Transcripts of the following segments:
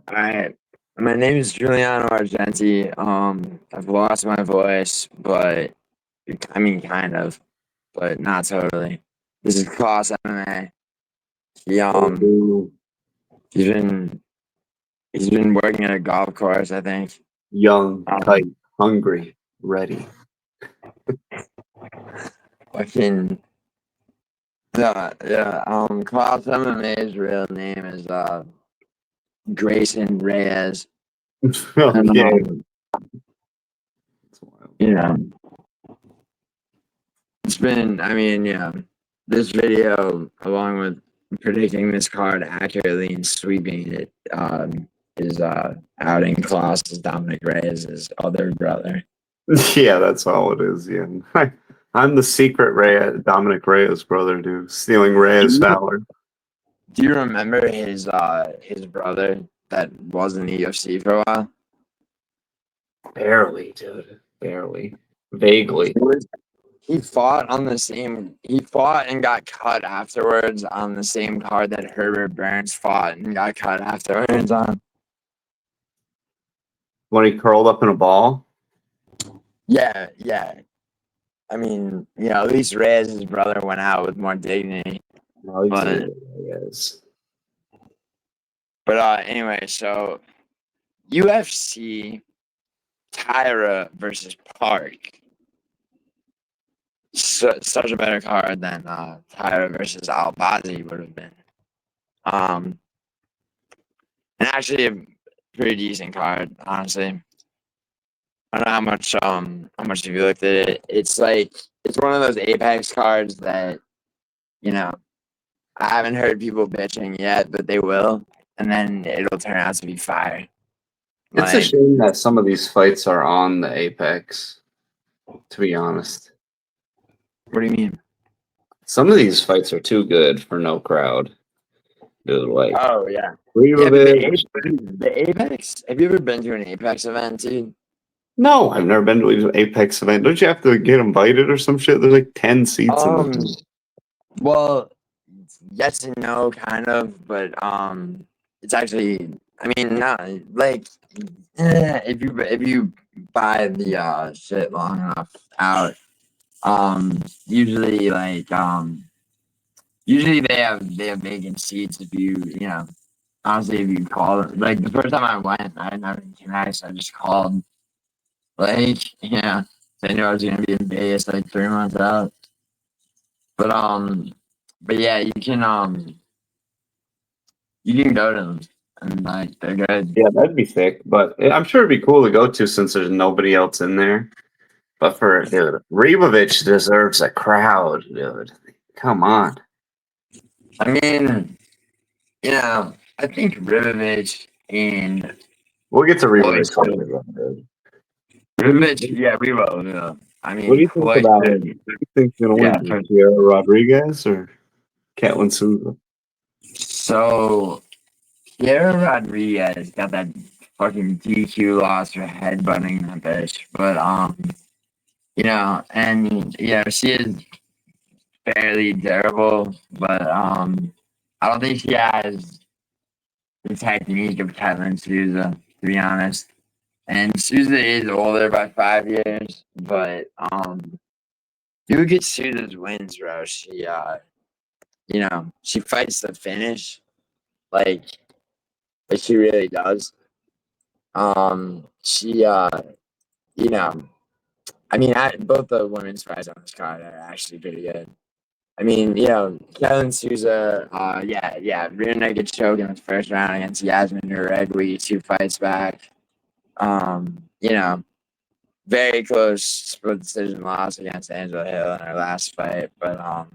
Alright. My name is Giuliano Argenti. I've lost my voice, but I mean kind of, but not totally. This is Class MMA. He Ooh, he's been he's been working at a golf course, I think. young, tight, Um hungry, ready. fucking Class MMA's real name is Grayson Reyes. And Okay. you know, it's been, I mean, yeah, this video, along with predicting this card accurately and sweeping it, is outing Klaus as Dominic Reyes' other brother. Yeah, that's all it is. Yeah, I'm the secret Dominic Reyes brother, dude, stealing Do Reyes' you, valor. do you remember his brother that was in the UFC for a while? Barely, dude, barely, vaguely. He fought on the same. He fought and got cut afterwards on the same card that Herbert Burns fought and got cut afterwards on. When he curled up in a ball. Yeah, yeah. I mean, at least Reyes' brother went out with more dignity. But Reyes. Anyway, so UFC Taira versus Park. Such a better card than Taira versus Albazi would have been. And actually a pretty decent card, honestly. I don't know how much have you looked at it. It's one of those Apex cards that, you know, I haven't heard people bitching yet, but they will, and then it'll turn out to be fire. It's a Like, shame that some of these fights are on the Apex. To be honest, what do you mean? some of these fights are too good for no crowd. Dude, like Oh yeah, yeah. But Ribovics. the Apex. Have you ever been to an Apex event, dude? No, I've never been to an Apex event. Don't you have to get invited or some shit? There's like 10 seats in Um, the. well, yes and no, kind of, but it's actually. I mean, not like if you buy the shit long enough out, usually usually they have vacant seats if you honestly if you call it. Like the first time I went, I didn't have any connects. I just called. Like, yeah, they knew I was gonna be in Vegas like 3 months out. But yeah, you can go to them and like they're good. Yeah, that'd be sick. But I'm sure it'd be cool to go to since there's nobody else in there. But dude, Ribovics deserves a crowd, dude. Come on. I mean, I think Ribovics and We'll get to Floyd. Ribovics later, dude. Ribovics, yeah, we will. Yeah. I What do mean, you think Floyd. about it? Who do you think's gonna Yeah. win? Pierre Rodriguez or Ketlen Souza? So Vieira Rodriguez got that fucking DQ loss for headbutting that bitch, but and she is fairly durable, but I don't think she has the technique of Ketlen Souza, to be honest. And Souza is older by 5 years, but you get Souza's wins, bro. She fights the finish, like she really does. She you know, I mean, both the women's fights on this card are actually pretty good. I mean, Kevin Souza, rear naked choke in the first round against Yasmin Nuregui 2 fights back. You know, very close split decision loss against Angela Hill in her last fight, but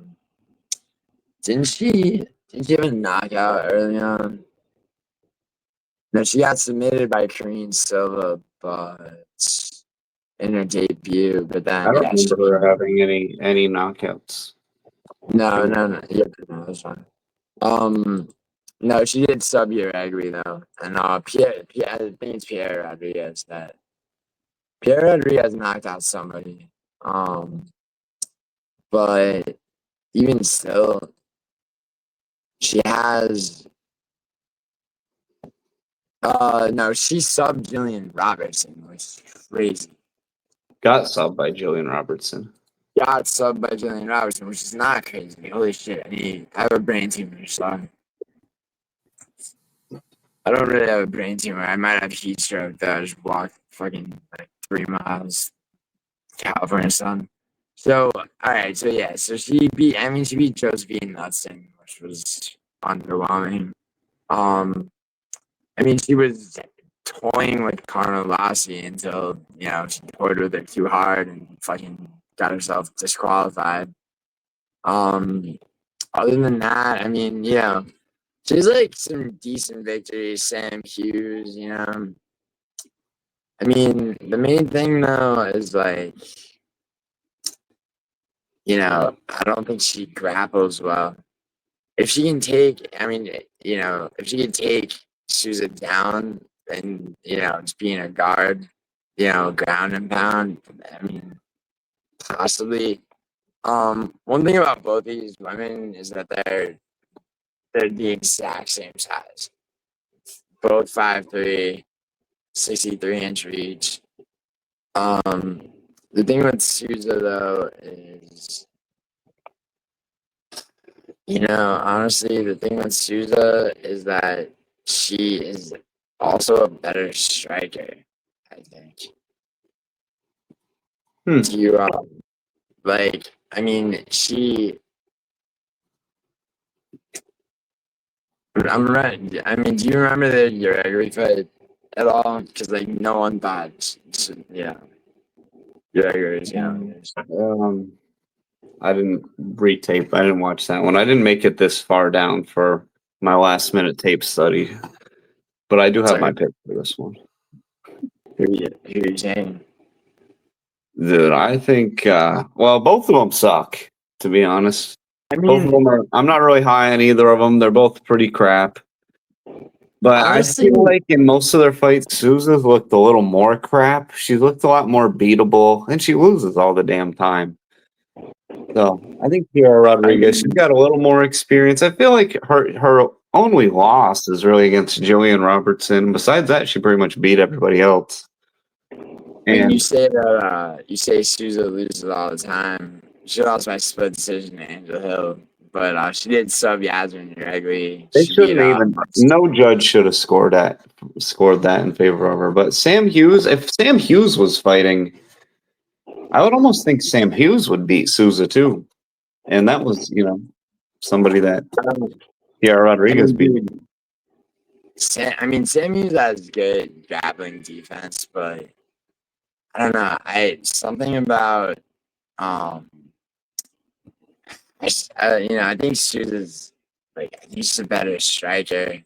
didn't she have a knockout early on? No, she got submitted by Korean Silva, but in her debut, but I then don't remember her having any knockouts. yeah, no, that's fine. No, she did sub your agree though, and Pierre, I think it's Pierre Rodriguez that Pierre Rodriguez knocked out somebody. But even still, she has No, she subbed Jillian Robertson, which is crazy. Got subbed by Jillian Robertson. Got subbed by Jillian Robertson, which is not crazy. Holy shit. I have a brain tumor, so I don't really have a brain tumor. I might have heat stroke, though. I just walked fucking like 3 miles, California sun. So, all right. So, yeah. So, she beat Josephine Knudsen, which was underwhelming. She was toying with Cornolle until, she toyed with it too hard and fucking got herself disqualified. Other than that, she's like some decent victories. Sam Hughes, the main thing though is like, I don't think she grapples well. If she can take, if she can take Souza down and, just being a guard, ground and pound, possibly. One thing about both these women is that they're the exact same size. Both 5'3", 63-inch reach. The thing with Souza though is, honestly, the thing with Souza is that she is also a better striker, I think. Do you I'm right. Do you remember the Uriah fight at all? Because no one thought, Uriah is I didn't retape. I didn't watch that one. I didn't make it this far down for my last minute tape study, but I do have my pick for this one. Who are you saying? Dude, I think, both of them suck, to be honest. Both of them I'm not really high on either of them. They're both pretty crap. But honestly, I feel like in most of their fights, Souza's looked a little more crap. She looked a lot more beatable, and she loses all the damn time. So I think Piera Rodriguez, she's got a little more experience. I feel like her only loss is really against Jillian Robertson. Besides that, she pretty much beat everybody else. And you say that Souza loses all the time. She lost by split decision to Angel Hill, but she did sub Yasmin regularly. They shouldn't even. No judge should have scored that in favor of her. But Sam Hughes, if Sam Hughes was fighting, I would almost think Sam Hughes would beat Souza too, and that was somebody that Piera Rodriguez beat. Sam Hughes has good grappling defense, but I don't know. Something about I think Souza's he's a better striker.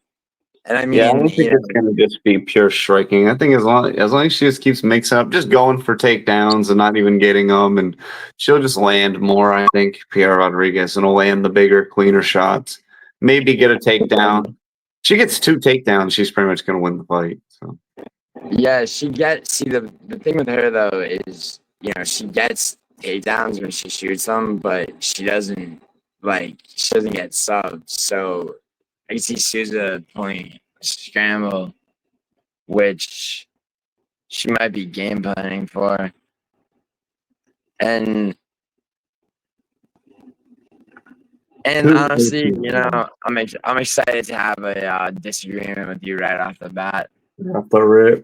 And I don't think it's gonna just be pure striking. I think as long as she just keeps mixing up, just going for takedowns and not even getting them, and she'll just land more. I think Piera Rodriguez and will land the bigger, cleaner shots. Maybe get a takedown. She gets 2 takedowns, she's pretty much gonna win the fight. So. Yeah, the thing with her though is, she gets takedowns when she shoots them, but she doesn't get subbed. So I can see Souza pulling a scramble, which she might be game planning for. And honestly, I'm excited to have a disagreement with you right off the bat. Off the rip,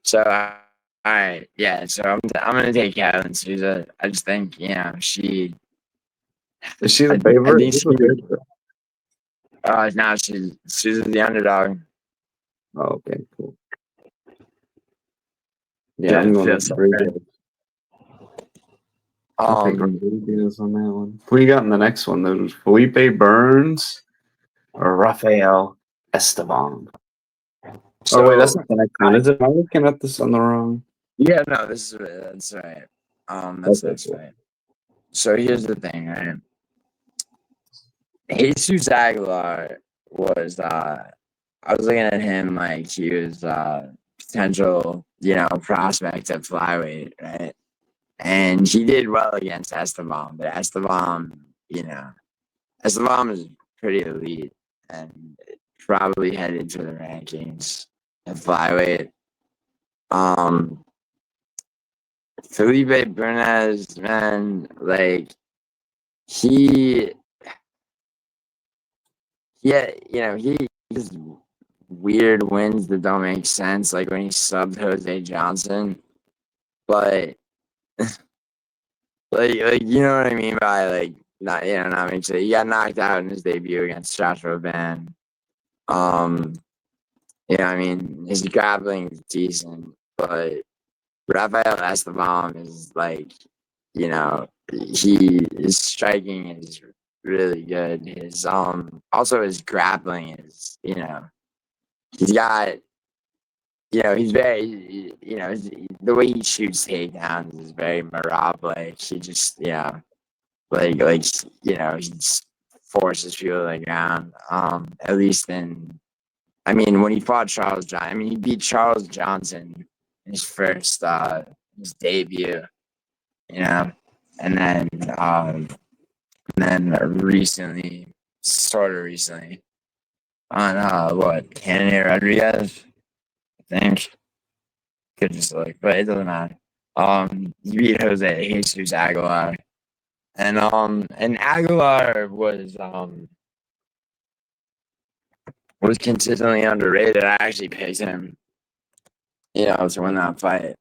So, all right, yeah. So I'm gonna take Ketlen Souza. I just think she. Is she the favorite? I think now she's the underdog. Oh, okay, cool. Yeah, I'm going to Rodriguez. I'll take Rodriguez on that one. Who you got in the next one? Those Felipe Burns or Rafael Estevam? So, wait, that's not the next one, is it? Am I looking at this on the wrong? Yeah, no, that's right. That's right. So here's the thing, right? Jesus Aguilar was I was looking at him like he was potential, prospect at flyweight, right? And he did well against Esteban, but Esteban is pretty elite, and probably headed to the rankings at flyweight. Felipe Bernes, man, like he, yeah, he just weird wins that don't make sense, like when he subbed Jose Johnson, but like you know what I mean by like not making sense. He got knocked out in his debut against Joshua Van. I mean his grappling is decent, but Rafael Estevam is like, his striking is really good. His also his grappling is, he's got, he's very, the way he shoots takedowns is very Marab. Like he just, he just forces people to the ground. At least when he fought Charles Johnson, he beat Charles Johnson in his first, his debut, and then recently, sort of recently, on Kennedy Rodriguez, I think. Could just look, but it doesn't matter. He beat Jose Jesus Aguilar, and Aguilar was consistently underrated. I actually picked him, to win that fight.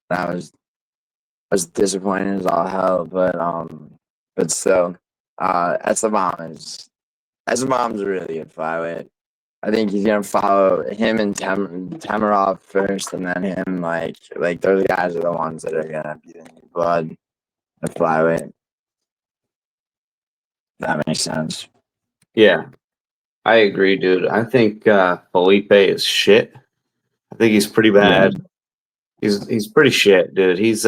That was disappointing as all hell, but still, Esteban's a really good flyweight. I think he's gonna follow him and Tamarov first, and then him. Like those guys are the ones that are gonna be the new blood at flyweight. That makes sense. Yeah, I agree, dude. I think Felipe is shit. I think he's pretty bad. Yeah. He's pretty shit, dude. He's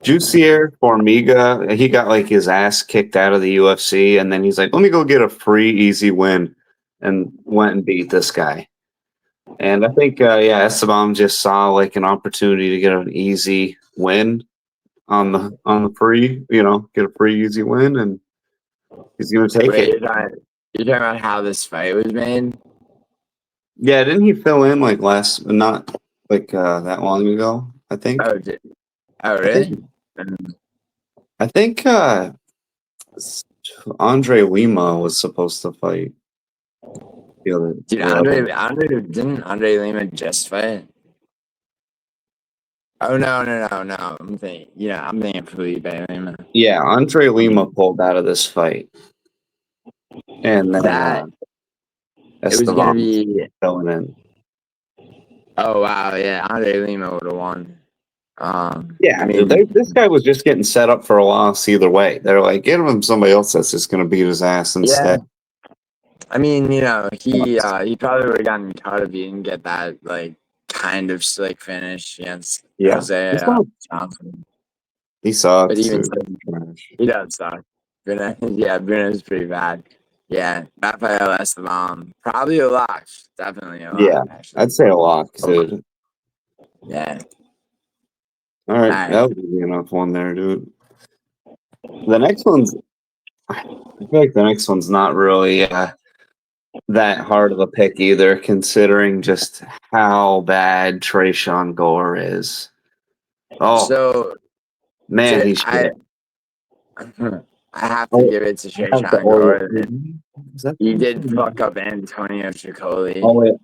Juicier Formiga. He got like his ass kicked out of the UFC, and then he's like, "Let me go get a free, easy win," and went and beat this guy. And I think, Esteban just saw like an opportunity to get an easy win on the free, get a free, easy win, and he's gonna take it. You're talking about how this fight was made? Yeah, didn't he fill in like not like that long ago? I think. Oh, really? I think Andrey Lima was supposed to fight. Dude, didn't Andrey Lima just fight? Oh no! I'm thinking Felipe Lima. Yeah, Andrey Lima pulled out of this fight, and then it was gonna be filling in. Oh wow! Yeah, Andrey Lima would have won. This guy was just getting set up for a loss either way. They're like, give him somebody else that's just going to beat his ass instead. Yeah. He probably would have gotten caught if he didn't get that like kind of slick finish against Jose Johnson. He sucks. But even he does suck. Brener is pretty bad. Yeah, Rafael Esteban, probably a lock. Definitely a lock. Yeah, actually. I'd say a lock, dude. Yeah. All right, that would be enough one there, dude. The next one's, I feel like the next one's not really that hard of a pick either, considering just how bad Tresean Gore is. Oh, so man, he's shit. I have to give it to Tresean Gore. He did fuck up Antonio Ciccoli. Wait,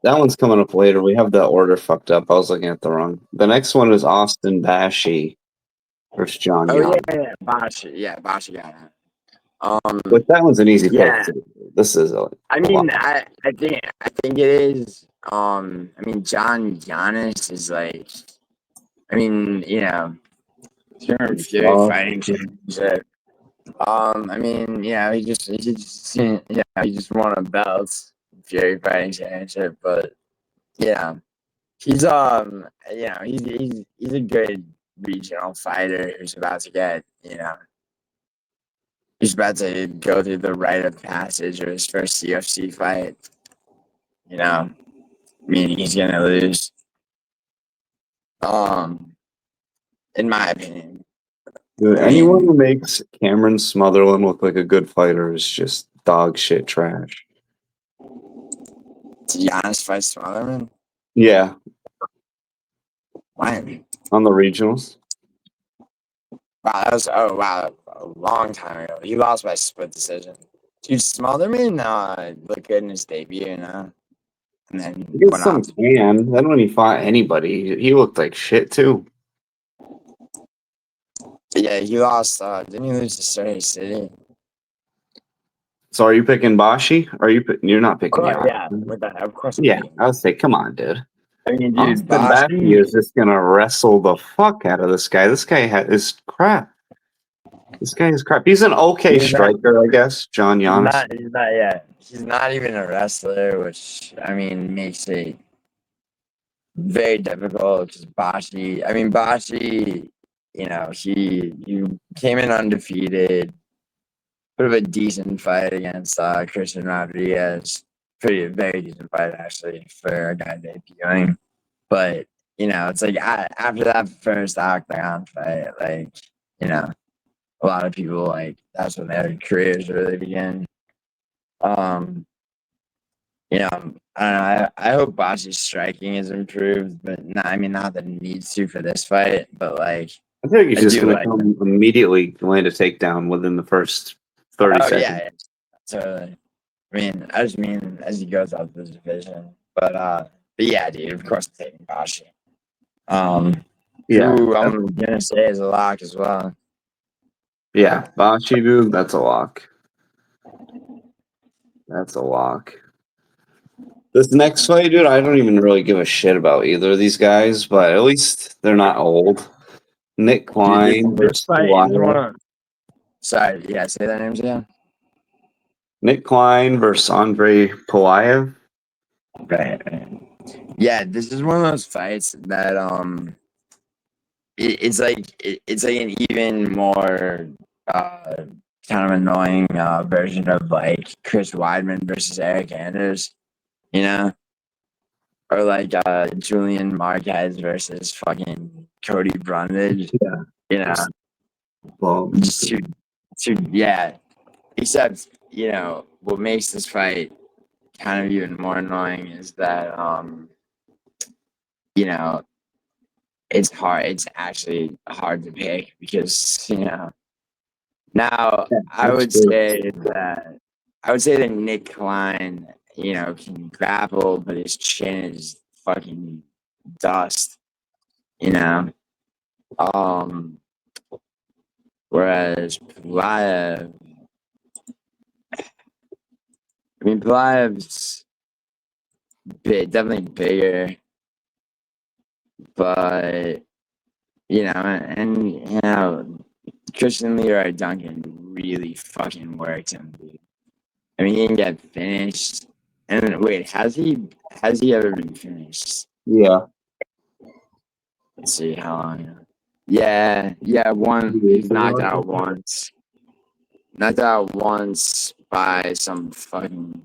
that one's coming up later. We have the order fucked up. I was looking at the wrong. The next one is Austin Bashi versus John Young. Yeah, Bashi. Yeah, Bashi got it. But that one's an easy pick. Too. This is. I think it is. John Giannis is like. Fury fighting championship. He just won a belt, Fury fighting championship, but yeah, he's he's a good regional fighter who's about to get, he's about to go through the rite of passage of his first UFC fight. Meaning he's gonna lose. In my opinion. Dude, anyone who makes Cameron Smotherland look like a good fighter is just dog shit trash. Did Giannis fight Smotherman? Yeah, When? on the regionals. Wow, wow, a long time ago. He lost by split decision. Dude, Smotherman looked good in his debut, and then He gets went some on. tan. Then when he fought anybody, he looked like shit too. Yeah, he lost. Didn't he lose to Surrey City? So are you picking Bashi? Or are you? You're not picking Giannis. Yeah, with that, of course. Yeah, I would say, come on, dude. I mean, dude, Austin Bashi Bashi is just gonna wrestle the fuck out of this guy. This guy is crap. This guy is crap. He's an okay striker, I guess. John Giannis. He's not yet. He's not even a wrestler, which I mean makes it very difficult. Because Bashi, he came in undefeated. Bit of a decent fight against Christian Rodriguez. Very decent fight actually for a guy debuting. But it's like after that first octagon fight, a lot of people that's when their careers really begin. I don't know. I hope Bashi's striking is improved, but not that it needs to for this fight. But I think he's just gonna come immediately land a takedown within the first 30 seconds. Yeah, totally. I just mean as he goes out the division. But yeah, dude, of course I'm taking Bashi. Who I'm gonna say is a lock as well. Yeah, Bashi, dude, that's a lock. That's a lock. This next fight, dude, I don't even really give a shit about either of these guys, but at least they're not old. Nick Klein versus Pulyaev. Sorry, yeah, say their names again. Nick Klein versus Andrey Pulyaev. Right. Yeah, this is one of those fights that it's like an even more kind of annoying version of like Chris Weidman versus Eric Anders, or like Julian Marquez versus fucking Cody Brundage, Well, just yeah. Except what makes this fight kind of even more annoying is that it's hard. It's actually hard to pick because now I would say that Nick Klein can grapple, but his chin is fucking dust. Whereas Pulyev's definitely bigger, but Christian Leroy Duncan really fucking worked him, dude. He didn't get finished. And wait, has he ever been finished? Yeah. Let's see how long. Yeah, one. He's knocked out once. Knocked out once by some fucking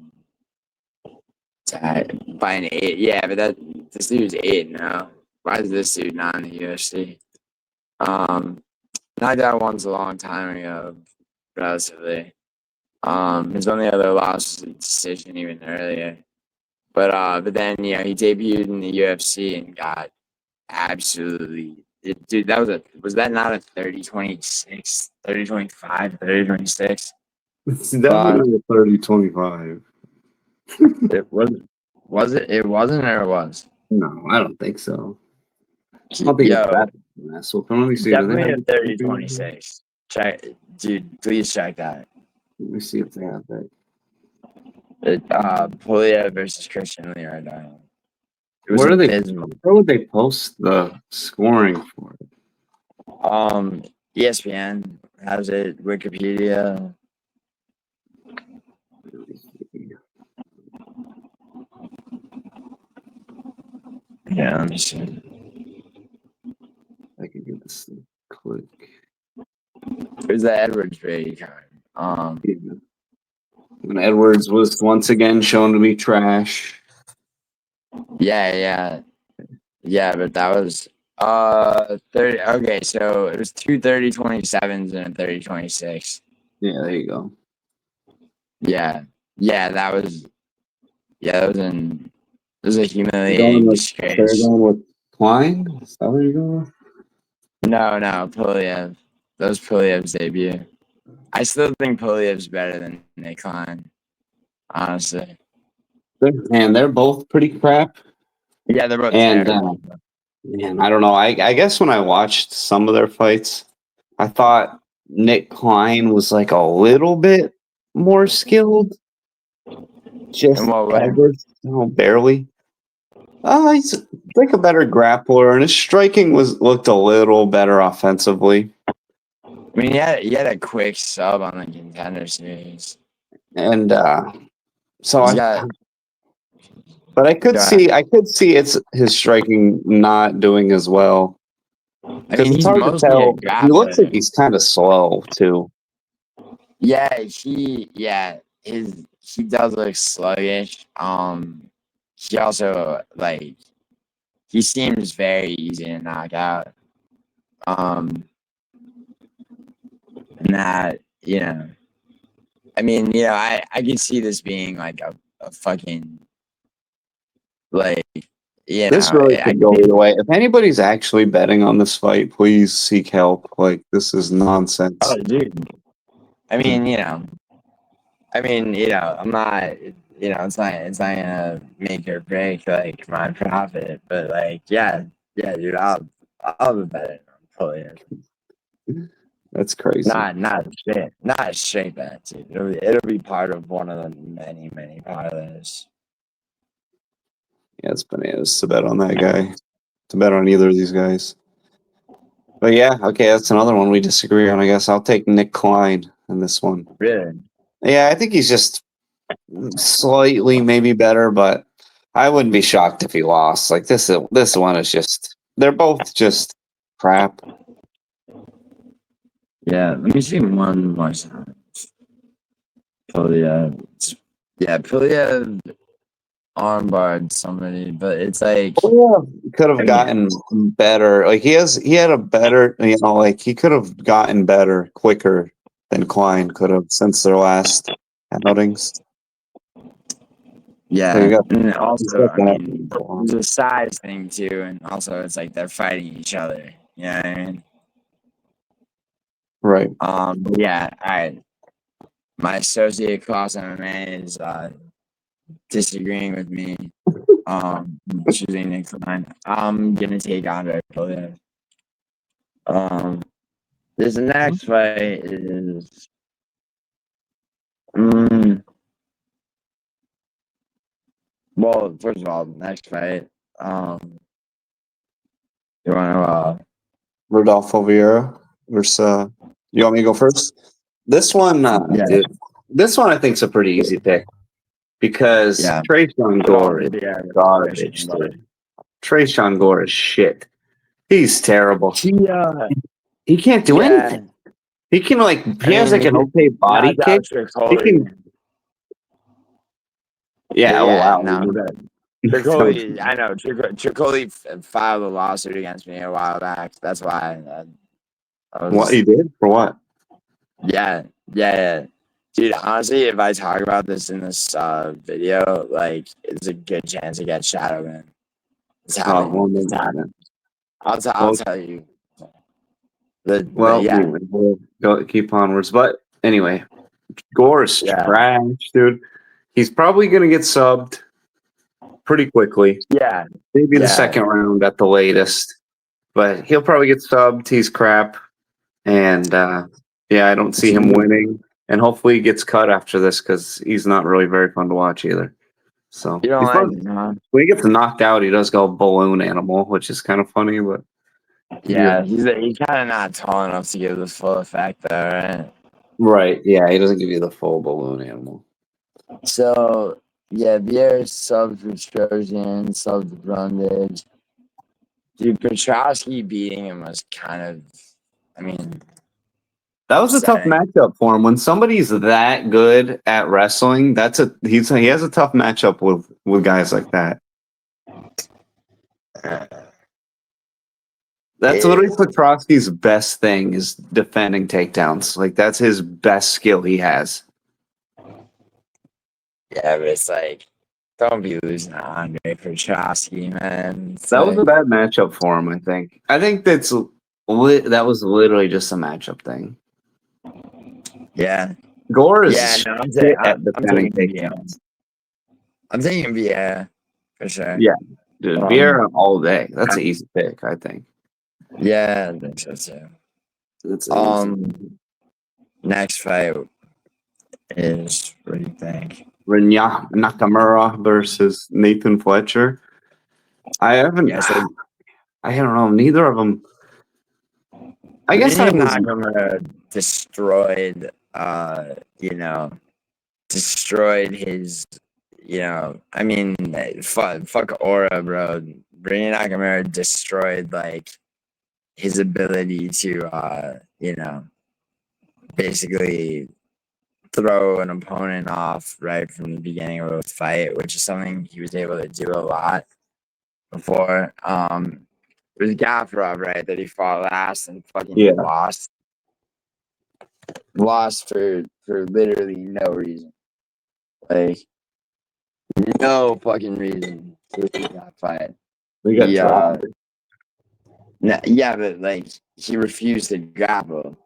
by an 8. Yeah, but this dude's 8 now. Why is this dude not in the UFC? Knocked out once a long time ago, relatively. His only other loss was a decision even earlier. But then he debuted in the UFC and got absolutely dude, was that not a 30-26, 30-25, 30-26? It's definitely a 30-25. It was it? It wasn't, or it was? No, I don't think so. I don't think it's that. So let me see. Definitely a 30-26. Check, dude. Please check that. Let me see if they have that. Pulyaev versus Christian Leroy. Where would they post the scoring for it? ESPN has it. Wikipedia. Yeah, let me see. I can get this click. There's the Edwards Brady card. And Edwards was once again shown to be trash. Yeah, but that was 30. Okay, so it was 2 30-27s and a 30-26. Yeah, there you go. Yeah, that was in was a You're humiliating they're disgrace. going with Klein? Is that what you're going with? No, Pulyaev. That was Pulyev's debut. I still think Pulyev's better than Nick Klein, honestly. Man, they're both pretty crap. Yeah, they're both And terrible. man, I don't know. I guess when I watched some of their fights, I thought Nick Klein was like a little bit more skilled. Just In what way? ever so barely. He's like a better grappler, and his striking looked a little better offensively. I mean, he had a quick sub on the Contender Series. And so He's I, got. but I could Go see ahead. it's his striking not doing as well. I Because mean, it's he's hard to mostly a tell. He looks like grappler. he's kind of slow too. Yeah, he does look sluggish. He also he seems very easy to knock out. And that, I mean, I can see this being like a fucking like, This really I could go think, either way. If anybody's actually betting on this fight, please seek help. Like, this is nonsense. oh, dude. I mean, I'm not, it's not gonna make or break like my profit, but like, yeah, dude, I'll be better on Pulyaev. That's crazy. Not a straight bet, dude. It'll be part of one of the many parlays. Yeah, it's bananas to bet on that guy. To bet on either of these guys. But yeah, okay, that's another one we disagree on, I guess. I'll take Nick Klein in this one. Really? Yeah, I think he's just slightly maybe better, but I wouldn't be shocked if he lost. Like this one is just they're both just crap. Yeah, let me see one more time. Pulyaev. Yeah, Pulyaev armbarred somebody, but it's like, Could have gotten better. Like he had a better, like he could have gotten better quicker than Klein could have since their last outings. yeah, and also, I mean, Right. there's a size thing too, and also it's like they're fighting each other. You know what I mean? Yeah, all right. My associate class MMA is disagreeing with me. Choosing Nick Klein. I'm gonna take Andrey Pulyaev. This next fight is. Well, first of all, next fight. You want Rodolfo Vieira versus. You want me to go first? This one, dude, this one I think is a pretty easy pick because Tresean Gore is garbage, dude. Tresean Gore is shit. He's terrible. He can't do anything. He can he has like an okay body kick. He can. Yeah. Oh wow. Tricoli, I know. Tricoli filed a lawsuit against me a while back. That's why. What he did for what? Yeah. Dude, honestly, if I talk about this in this video, like, it's a good chance to get shadow banned. It's happening. It's happening. I'll tell you. We'll go keep onwards. But anyway, Gore is trash, dude. He's probably gonna get subbed pretty quickly. Yeah. Maybe the second round at the latest. But he'll probably get subbed. He's crap. And I don't see him winning. And hopefully he gets cut after this because he's not really very fun to watch either. So you don't like him, huh? when he gets knocked out, he does go balloon animal, which is kind of funny, but yeah, he's kind of not tall enough to give the full effect, though, right? Right. Yeah, he doesn't give you the full balloon animal. So Vieira subbed for Tresean, subbed for Brundage. Dude, Petrosky beating him was kind of, I mean, that was a tough matchup for him. When somebody's that good at wrestling, he has a tough matchup with guys like that. That's literally Petrosky's best thing is defending takedowns. Like that's his best skill he has. Yeah, but it's like Don't be losing to Andrey Prochaska, man. It's That was a like, bad matchup for him, I think. I think that was literally just a matchup thing. yeah. Gore is Yeah, no, shit at I'm defending taking Vieira. takedowns. I'm taking Vieira for sure. Yeah, dude, Vieira all day. That's an easy pick, I think. Yeah, I think so too. That's an easy. Next fight is, what do you think? Rinya Nakamura versus Nathan Fletcher. I haven't. Yeah, so I don't know. Neither of them. I guess I was. Nakamura destroyed. Destroyed his. I mean, fuck Aura, bro. Brian Nakamura destroyed like his ability to, basically throw an opponent off right from the beginning of a fight, which is something he was able to do a lot before. It was Gavrov, right, that he fought last and fucking lost. Lost for literally no reason. Like, no fucking reason to lose that fight. We got dropped. Yeah, but like he refused to grapple.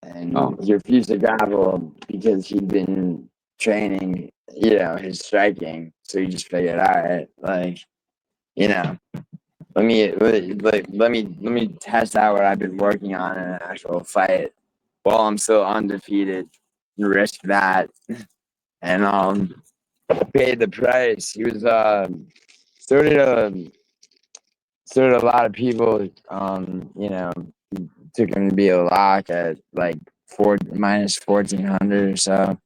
And he refused to grapple because he'd been training, his striking. So he just figured, all right, like, let me test out what I've been working on in an actual fight while I'm still undefeated and risk that and paid the price. He was sort of a lot of people took him to be a lock at like minus 1400 or so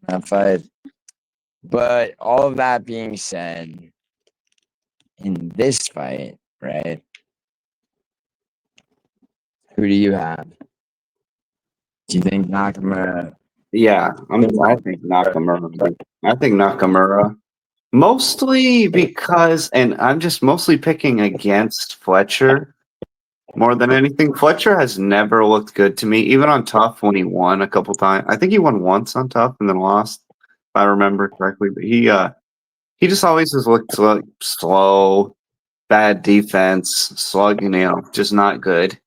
that fight. But all of that being said, in this fight, right? Who do you have? Do you think Nakamura? Yeah, I think Nakamura. I think Nakamura. Mostly because, and I'm just mostly picking against Fletcher more than anything. Fletcher has never looked good to me, even on Tough when he won a couple times. I think he won once on Tough and then lost, if I remember correctly. But he just always has looked slow, bad defense, just not good.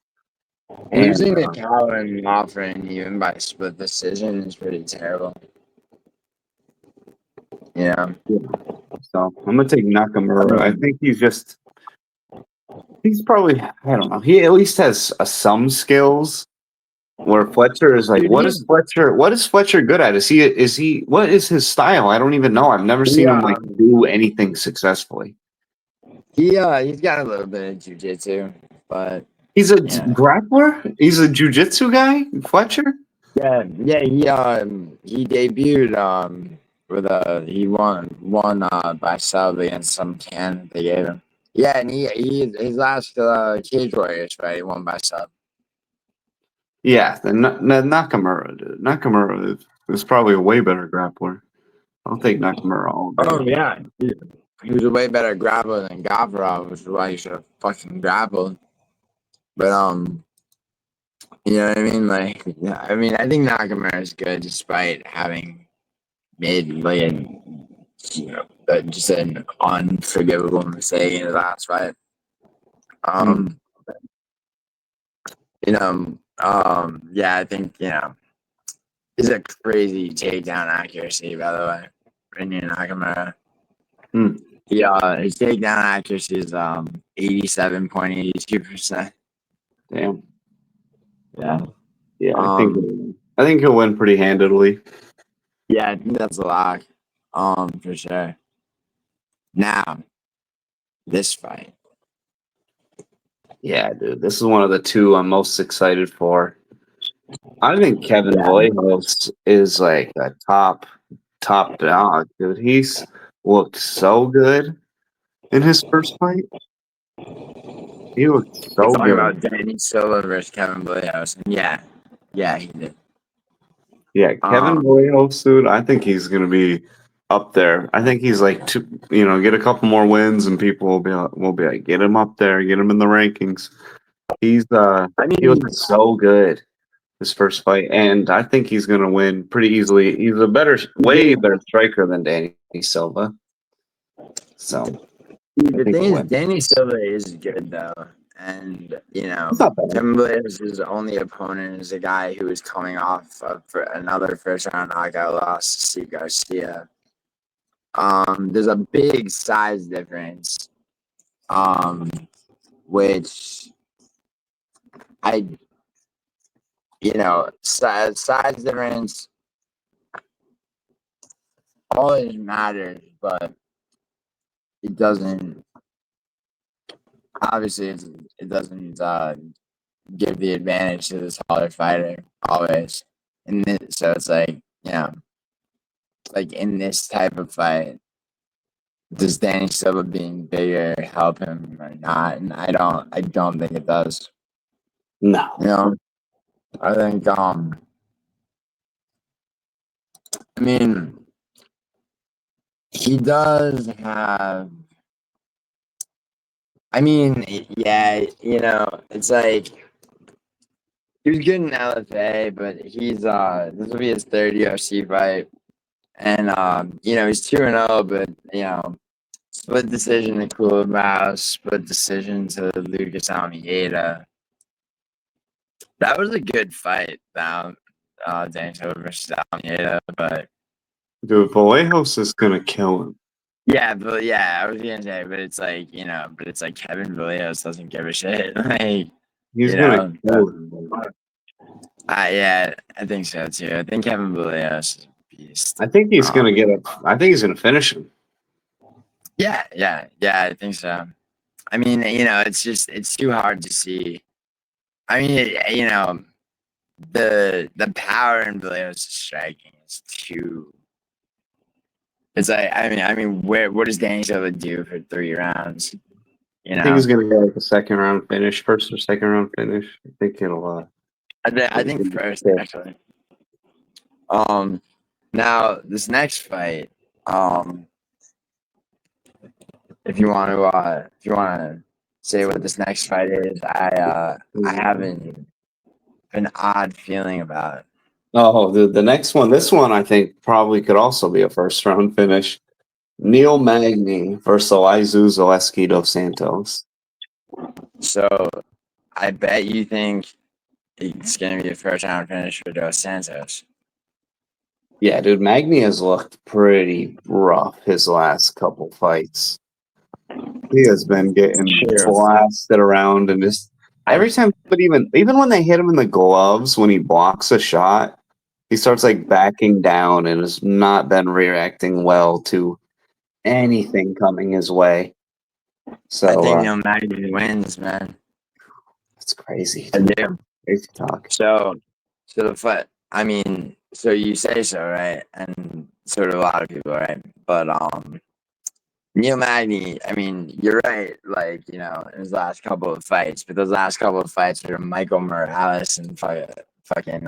Losing to Calvin offering even by split decision is pretty terrible. Yeah. So I'm gonna take Nakamura. I think he's probably, I don't know. He at least has some skills. Where Fletcher is like, what is Fletcher good at? Is he what is his style? I don't even know. I've never seen him like do anything successfully. He's got a little bit of jiu-jitsu, but he's a grappler? He's a jiu-jitsu guy, Fletcher? Yeah, he debuted with he won by sub against some can they gave him. Yeah, and he his last Cage Warriors fight, he won by sub. Yeah, the Nakamura, dude. Nakamura is probably a way better grappler. I'll take Nakamura all day. Oh yeah, he was a way better grappler than Gavrov, which is why he should have fucking grappled. But you know what I mean? Like, I think Nakamura is good despite having made like just an unforgivable mistake in his last fight. Yeah, I think, he's a crazy takedown accuracy, by the way. Rinya Nakamura. His takedown accuracy is 87.82%. Damn. Yeah. Yeah, I think he'll win pretty handedly. Yeah, I think that's a lock. For sure. Now, this fight. Yeah, dude. This is one of the two I'm most excited for. I think Kevin Vallejos is like a top dog, dude. He's looked so good in his first fight. He looked so good. About Danny Silva versus Kevin Vallejos. Yeah, he did. Yeah, Kevin Vallejos, dude. I think he's gonna be up there. I think he's like get a couple more wins, and people will be like, get him up there, get him in the rankings. He looked so good his first fight, and I think he's gonna win pretty easily. He's a way better striker than Danny Silva. So The think thing it is, wins. Danny Silva is good though, and It's not bad. Vallejos' only opponent is a guy who is coming off of another first round knockout loss to Steve Garcia. There's a big size difference, which I, size difference always matters, but it doesn't. Obviously, it doesn't give the advantage to the taller fighter always. So it's like, like in this type of fight, does Danny Silva being bigger help him or not? And I don't think it does. No. I think I mean, he does have. I mean, yeah, it's like he was good in LFA, but this will be his third UFC fight, and he's 2-0, but split decision to Coolbaugh, split decision to Lucas Almeida. That was a good fight, Danny Silva versus Almeida, but Dude, Vallejos is gonna kill him. yeah, I was gonna say, but it's like, Kevin Vallejos doesn't give a shit. Like, He's gonna kill him. Yeah, I think so too. I think Kevin Vallejos is a beast. I think he's gonna I think he's gonna finish him. Yeah, I think so. I mean, it's too hard to see. I mean, the power in Vallejos' striking is too. It's like, what does Danny Silva do for 3 rounds? I think he's gonna get like a second round finish, first or second round finish. I think it'll. I think first actually. Now this next fight, if you want to say what this next fight is, I have an odd feeling about it. Oh, the next one. This one I think probably could also be a first round finish. Neil Magny versus Elizeu Zaleski dos Santos. So I bet you think it's going to be a first round finish for Dos Santos. Yeah, dude, Magny has looked pretty rough his last couple fights. He has been getting blasted around and just every time, but even when they hit him in the gloves when he blocks a shot, he starts like backing down and has not been reacting well to anything coming his way. So I think Neil Magny wins, man. That's crazy. I do. Crazy talk. So the fight. I mean, so you say so, right? And so do a lot of people, right? But Neil Magny, I mean, you're right. Like, in his last couple of fights, but those last couple of fights are Michael Morales and fucking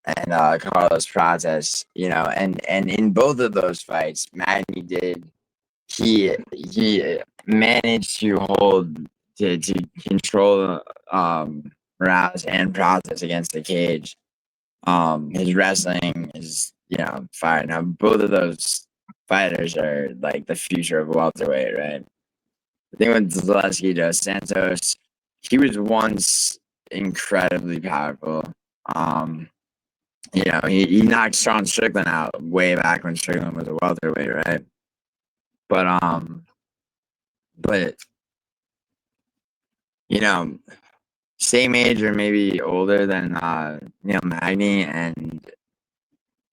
and Carlos Prates, and in both of those fights, Magny did he managed to control Morales and Prates against the cage. His wrestling is fire. Now both of those fighters are like the future of welterweight, right? The thing with Zaleski dos Santos, he was once incredibly powerful. He knocked Sean Strickland out way back when Strickland was a welterweight, right? But same age or maybe older than Neil Magny, and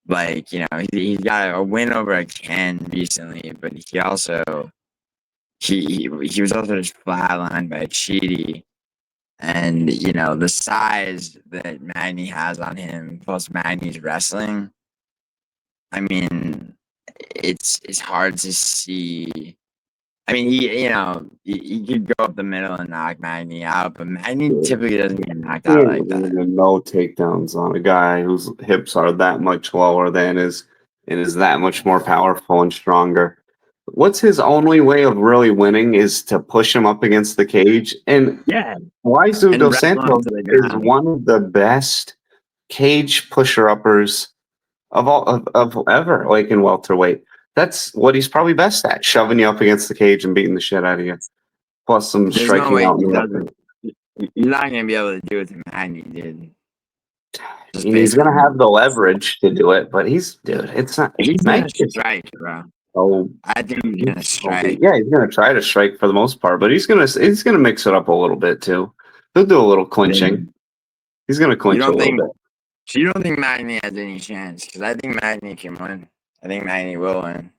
like he's got a win over a Ken recently, but he also he was also just flatlined by Cheaty, and the size that Magny has on him plus Magny's wrestling. I mean, it's hard to see. I mean, he could go up the middle and knock Magny out, but Magny typically doesn't get knocked out like that. No takedowns on a guy whose hips are that much lower than his and is that much more powerful and stronger. What's his only way of really winning is to push him up against the cage. And Elizeu dos Santos is one of the best cage pusher uppers of ever, like in welterweight. That's what he's probably best at, shoving you up against the cage and beating the shit out of you. Plus some There's no striking way out. he doesn't. You're not gonna be able to do it to Magny, dude. He's going to have the leverage to do it, but it's not. He's gonna strike, bro. Oh, I think he's gonna strike. yeah, he's going to try to strike for the most part, but he's going to mix it up a little bit too. He'll do a little clinching. He's going to clinch a little bit. So you don't think Magny has any chance? Because I think Magny can win. I think Magny will win.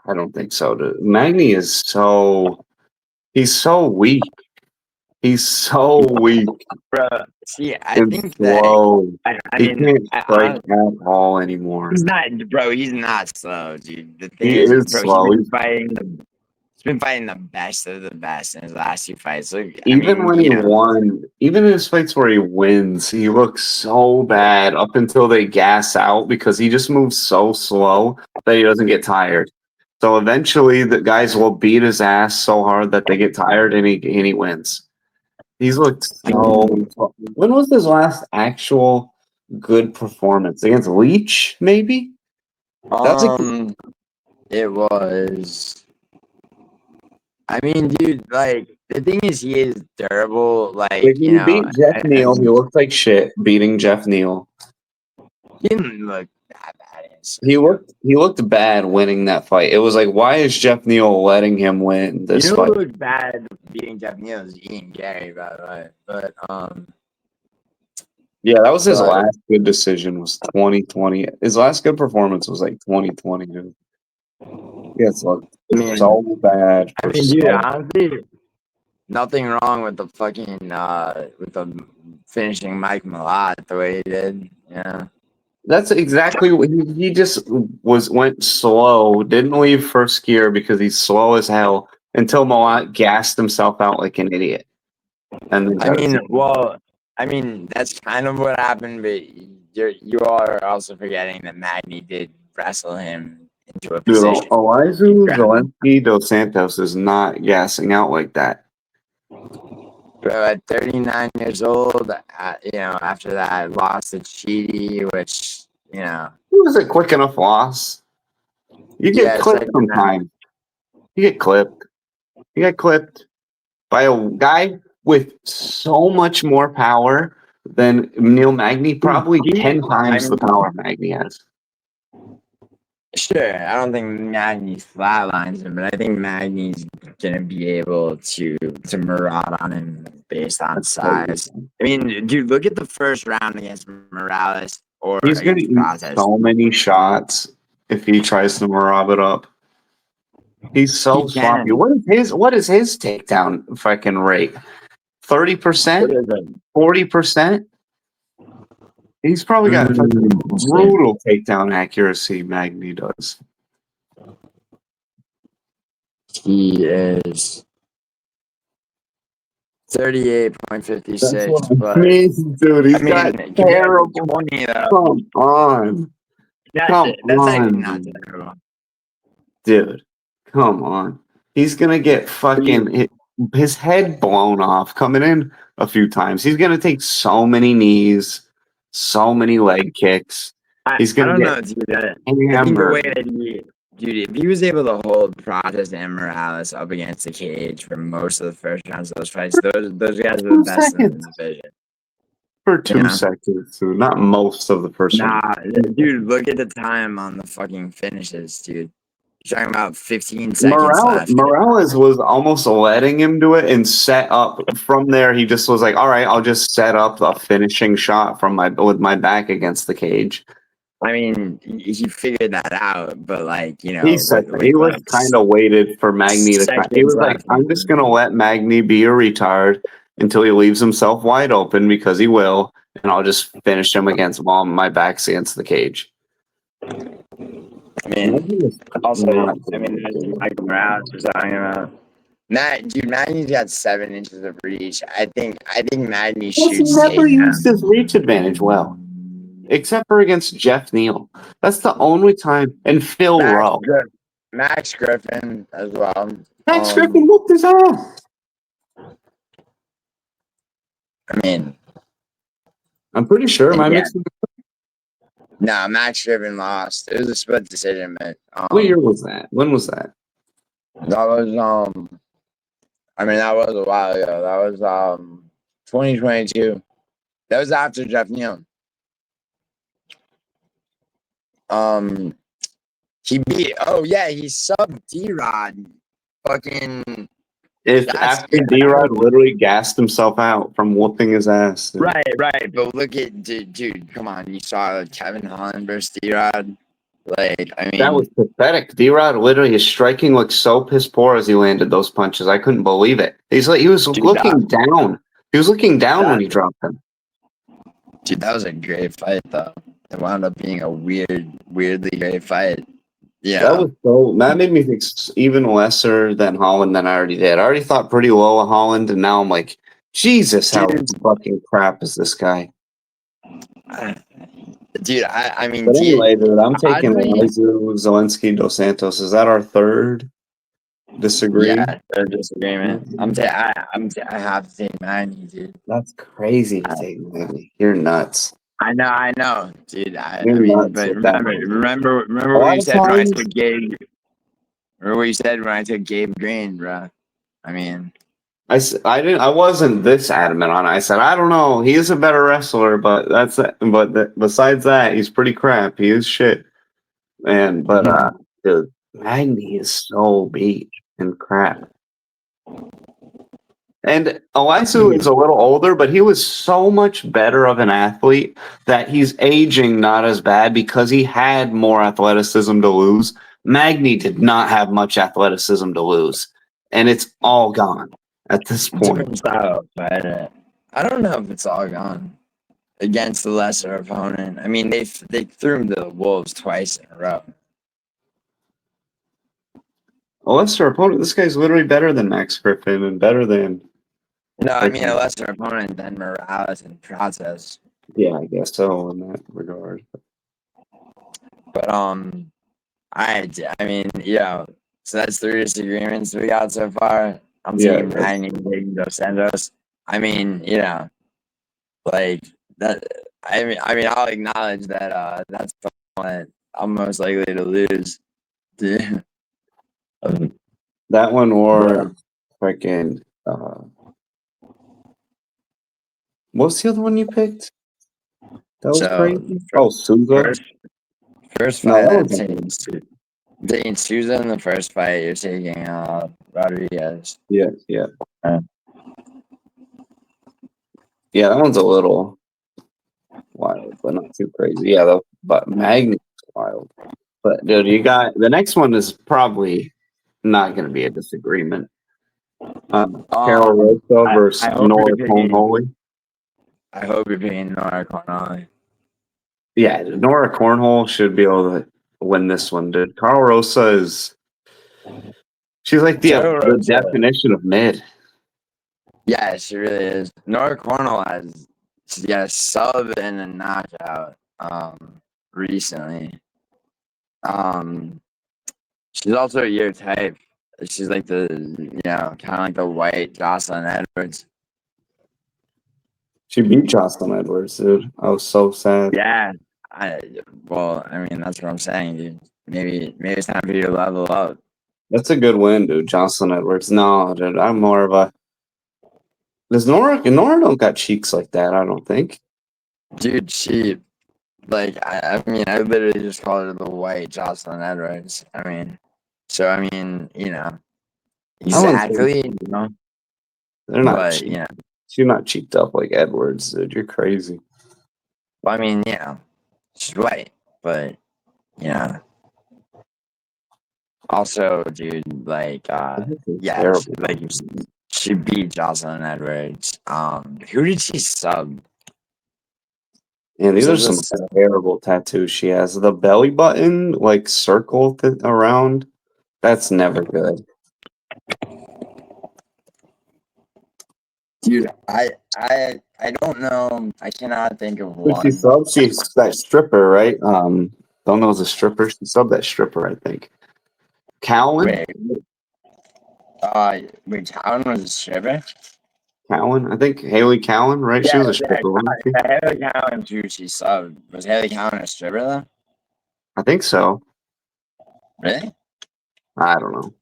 I don't think so, dude. Magny is he's so weak. He's so weak. Bro, see, I think slow. that he can't strike at all anymore. He's not slow, dude. The thing is, bro, slow. He's been fighting the best of the best in his last two fights. Look, when he won, even in his fights where he wins, he looks so bad up until they gas out because he just moves so slow that he doesn't get tired. So eventually the guys will beat his ass so hard that they get tired and he wins. He's looked so. When was his last actual good performance? Against Leech, maybe? It was. I mean, dude, like, the thing is, he is durable. Like, he beat Jeff Neal. He looked like shit beating Jeff Neal. He didn't look that bad. He looked bad winning that fight. It was like, why is Jeff Neal letting him win this fight? Who looked bad beating Jeff Neal is Ian Gary, by the way. But yeah, that was his last good decision. Was 2020. His last good performance was like 2020, dude. Yes, looked so bad. I mean, dude, honestly, nothing wrong with the fucking with the finishing Mike Malott the way he did. Yeah. That's exactly what he just went slow, didn't leave first gear because he's slow as hell until Malott gassed himself out like an idiot. And I mean, that's kind of what happened, but you are also forgetting that Magny did wrestle him into a position. Elizeu, Zaleski, Dos Santos is not gassing out like that. Bro, at 39 years old, after that loss to Cheaty, which, It was a quick enough loss. You get clipped sometimes. You get clipped. You get clipped by a guy with so much more power than Neil Magny, probably 10 times the power Magny has. Sure, I don't think Magny's flatlines him, but I think Magny's gonna be able to maraud on him based on size. I mean, dude, look at the first round against Morales. He's gonna eat so many shots if he tries to maraud it up. He's so sloppy. What is his takedown fucking rate? 30%? 40%? He's probably got brutal takedown accuracy, Magny does. He is 38.56. But dude, he's got terrible. 20, Come on. That's actually not terrible. Dude, come on. He's going to get fucking his head blown off coming in a few times. He's going to take so many knees, so many leg kicks. He's going to get dude. I think the way that if he was able to hold Process and Morales up against the cage for most of the first rounds of those fights, those guys are the best in the division. For 2 seconds, too. Not most of the first round. Dude, look at the time on the fucking finishes, dude. You're talking about 15 seconds left. Morales was almost letting him do it and set up. From there, he just was like, all right, I'll just set up a finishing shot with my back against the cage. I mean, he figured that out, but he was kind of waited for Magny to. He was like, I'm just going to let Magny be a retard until he leaves himself wide open because he will, and I'll just finish him against my back's against the cage. I mean, that's Michael Morales was talking about. Magny's got 7 inches of reach. I think Magny shoots. He's never used his reach advantage well, except for against Jeff Neal. That's the only time. And Phil Rowe. Max Griffin as well. Max Griffin whooped his ass. I mean, I'm pretty sure my mix. No, Max Griffin lost. It was a split decision, but What year was that? When was that? that was I mean that was a while ago. That was 2022. That was after Jeff Neal. He beat. Oh yeah, he subbed D-Rod. Fucking. If That's after D-Rod literally gassed himself out from whooping his ass. right. But look at dude. Come on, you saw Kevin Holland versus D-Rod. Like, I That was mean, pathetic. D-Rod literally, his striking looked so piss poor as he landed those punches. I couldn't believe it. He was dude, looking down. He was looking down when he dropped him. dude, that was a great fight though. It wound up being a weirdly great fight. Yeah, That made me think even lesser than Holland than I already did. I already thought pretty low of Holland, and now I'm like, Jesus, how dude, fucking crap is this guy? dude. I mean, But anyway, dude, I'm taking oddly, Elizeu, Zaleski, Dos Santos. Is that our third disagreement? yeah, a disagreement. I have to take Magny, dude. That's crazy to take Magny. You're nuts. I know, dude. I You're mean, nuts but with that. remember A what lot you of said when I times- took Gabe. Remember what you said when I took Gabe Green, bro. I mean, I wasn't this adamant on it. I said, I don't know. He is a better wrestler, but besides that, he's pretty crap. He is shit. Dude, Magny is so beat and crap. And Elizeu is a little older, but he was so much better of an athlete that he's aging not as bad because he had more athleticism to lose. Magny did not have much athleticism to lose, and it's all gone at this point. different style, but I don't know if it's all gone against the lesser opponent. I mean, they threw him to the wolves twice in a row. A lesser opponent. This guy's literally better than Max Griffin and better than. No, I mean a lesser opponent than Morales in process. Yeah, I guess so in that regard. But I mean, so that's 3 disagreements we got so far. I'm taking Magny and Dos Santos. I mean, like that. I mean, I'll acknowledge that that's the one that I'm most likely to lose. That one or freaking. What's the other one you picked? That was crazy. Souza. First fight, I'm taking Souza in the first fight. You're taking Rodriguez. Yeah. Yeah, that one's a little wild, but not too crazy. Yeah, but Magny's wild. But dude, you got the next one is probably not going to be a disagreement. Karol Rosa versus Nora Cornolle. I hope you're picking Nora Cornolle. Yeah, Nora Cornolle should be able to win this one, dude. Karol Rosa she's like the definition of mid. Yeah, she really is. Nora Cornolle has a sub and a knockout recently. She's also your type. She's like the kind of like the white Jocelyn Edwards. She beat Jocelyn Edwards, dude. I was so sad. Yeah. I mean, that's what I'm saying, dude. Maybe it's time for you to level up. That's a good win, dude. Jocelyn Edwards. No, dude, I'm more of a. Does Nora don't got cheeks like that? I don't think. Dude, she I mean, I literally just called her the white Jocelyn Edwards. I mean, exactly. They're not. Cheap. She's not cheeked up like Edwards, dude. You're crazy. Well, I mean, she's white, but also, dude, she beat Jocelyn Edwards. Who did she sub? And these are some terrible tattoos she has. The belly button, circle around. That's never good. Dude, I don't know. I cannot think of one. She subbed. She's that stripper, right? Don't know the stripper. She subbed that stripper, I think. Cowan. Wait, Cowan was a stripper? Cowan. I think Haley Cowan, right? She was a stripper. Haley Cowan too. She subbed. Was Haley Cowan a stripper though? I think so. Really? I don't know.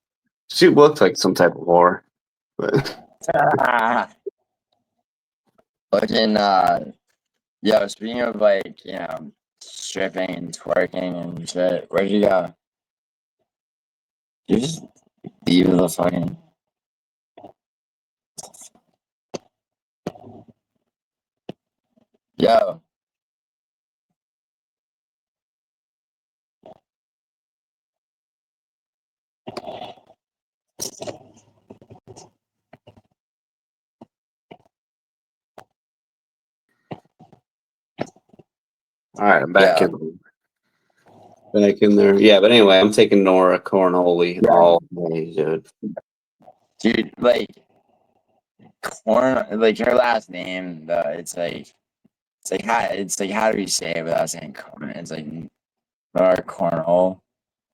She looked like some type of whore. But Fucking yo, speaking of like, stripping and twerking and shit, where'd you go? You just leave the fucking yo. all right, I'm back in there. Yeah, but anyway, I'm taking Nora Cornolle all day, dude. Dude, like like her last name, how do you say it without saying corn? It's like Nora Cornhole.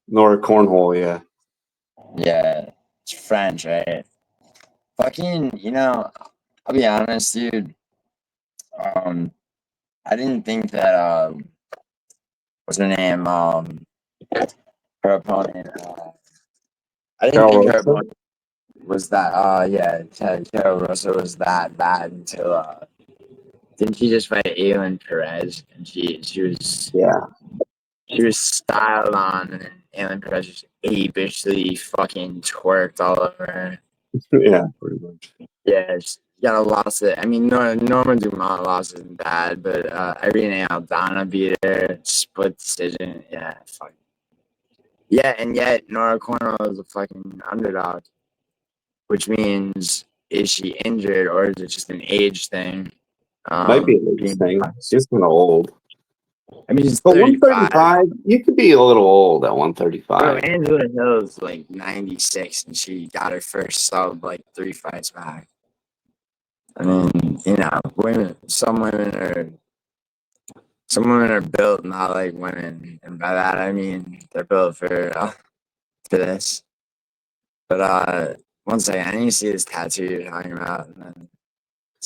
Nora Cornhole, yeah. Yeah, it's French, right? Fucking, I'll be honest, dude. I didn't think that what's her name? Her opponent. I didn't Karol think her Rosa? opponent was that. Karol Rosa was that bad until didn't she just fight Aylin Perez and she was styled on and then Aylin Perez just apishly fucking twerked all over her. Yeah, pretty much. Yeah, she got a loss. I mean, Norma Dumont loss isn't bad, but Irene Aldana beat her split decision. Yeah, fuck. Yeah, and yet Nora Cornwell is a fucking underdog, which means is she injured or is it just an age thing? Might be a age thing. She's kind of old. I mean, she's But 35. 135, you could be a little old at 135. Bro, Angela Hill's like 96 and she got her first sub like 3 fights back. I mean, some women are built not like women, and by that I mean they're built for this. But one second, I need to see this tattoo you're talking about. And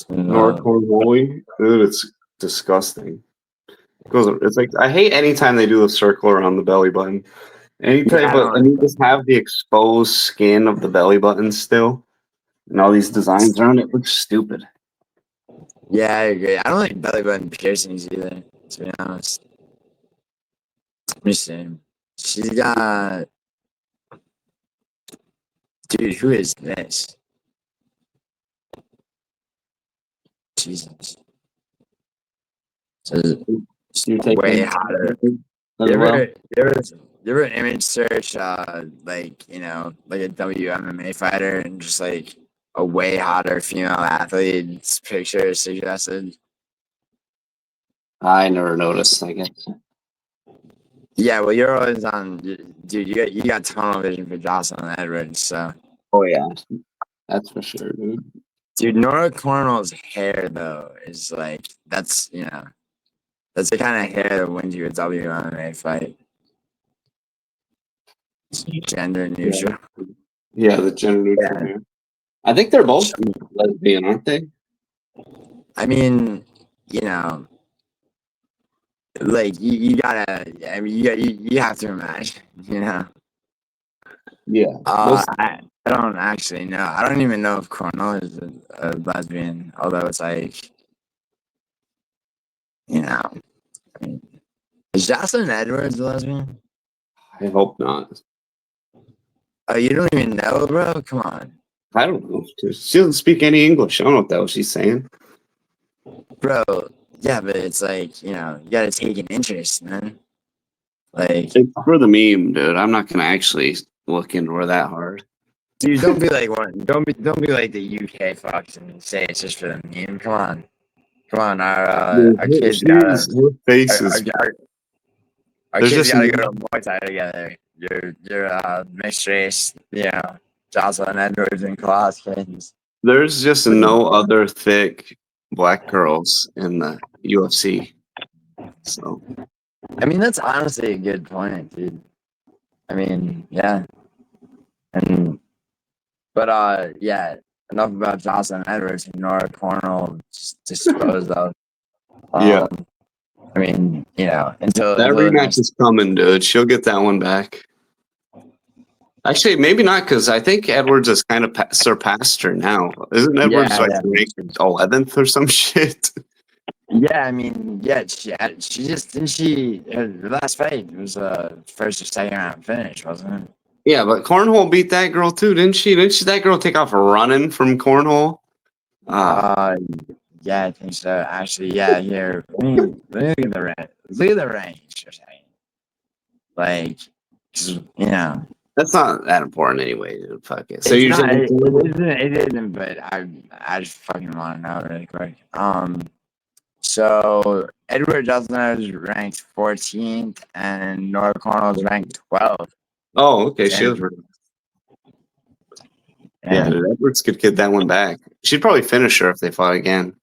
then Nora Cornhole, dude, it's disgusting. It's like I hate anytime they do a circle around the belly button. Anytime, and you just have the exposed skin of the belly button still, and all these designs around it. Looks stupid. Yeah, I agree. I don't like belly button piercings either, to be honest. Let me see. She's got. Dude, who is this? Jesus. So You're way hotter. You ever image search like a WMMA fighter and just like a way hotter female athlete's picture suggested? I never noticed, I guess. Yeah, well, you're always on, dude. You got tunnel vision for Jocelyn Edwards, so. Oh yeah, that's for sure, dude. Dude, Nora Cornwell's hair though is like that's the kind of hair that wins you a WMMA fight. It's gender neutral. Yeah, the gender neutral hair. I think they're both lesbian, aren't they? I mean, like you gotta. I mean, you have to imagine, Yeah. I don't actually know. I don't even know if Cornolle is a lesbian, although it's like, I mean, is Jocelyn Edwards a lesbian? I hope not. Oh, you don't even know, bro? Come on. I don't know. She doesn't speak any English. I don't know what the hell she's saying. Bro, yeah, but it's like, you gotta take an interest, man. Like, It's for the meme, dude. I'm not gonna actually look into her that hard. dude, don't be like one. Don't be like the UK fucks and say it's just for the meme. Come on. Our kids gotta. Our kids gotta go to Muay Thai together. Your mixed race, Jocelyn Edwards and Coloskins. There's just no other thick black girls in the UFC. So I mean, that's honestly a good point, dude. I mean, yeah. But yeah, enough about Jocelyn Edwards and Nora Cornolle just disposed of. Yeah. I mean, until That the rematch next. is coming, dude. She'll get that one back. Actually, maybe not, because I think Edwards has kind of surpassed her now. Isn't Edwards ranked 11th or some shit? Yeah, I mean, she just didn't her last fight was a first or second round finish, wasn't it? Yeah, but Cornhole beat that girl too, didn't she? Didn't that girl take off running from Cornhole? Yeah, I think so. Actually, yeah. Here, let me look at the range. Look at the range for a second. Like, that's not that important anyway. Dude. Fuck it. So you're saying it isn't, but I just fucking want to know really quick. So Edward Justin is ranked 14th, and Nora Cornell is ranked 12th. Oh, okay. She was. Yeah, dude, Edwards could get that one back. She'd probably finish her if they fought again.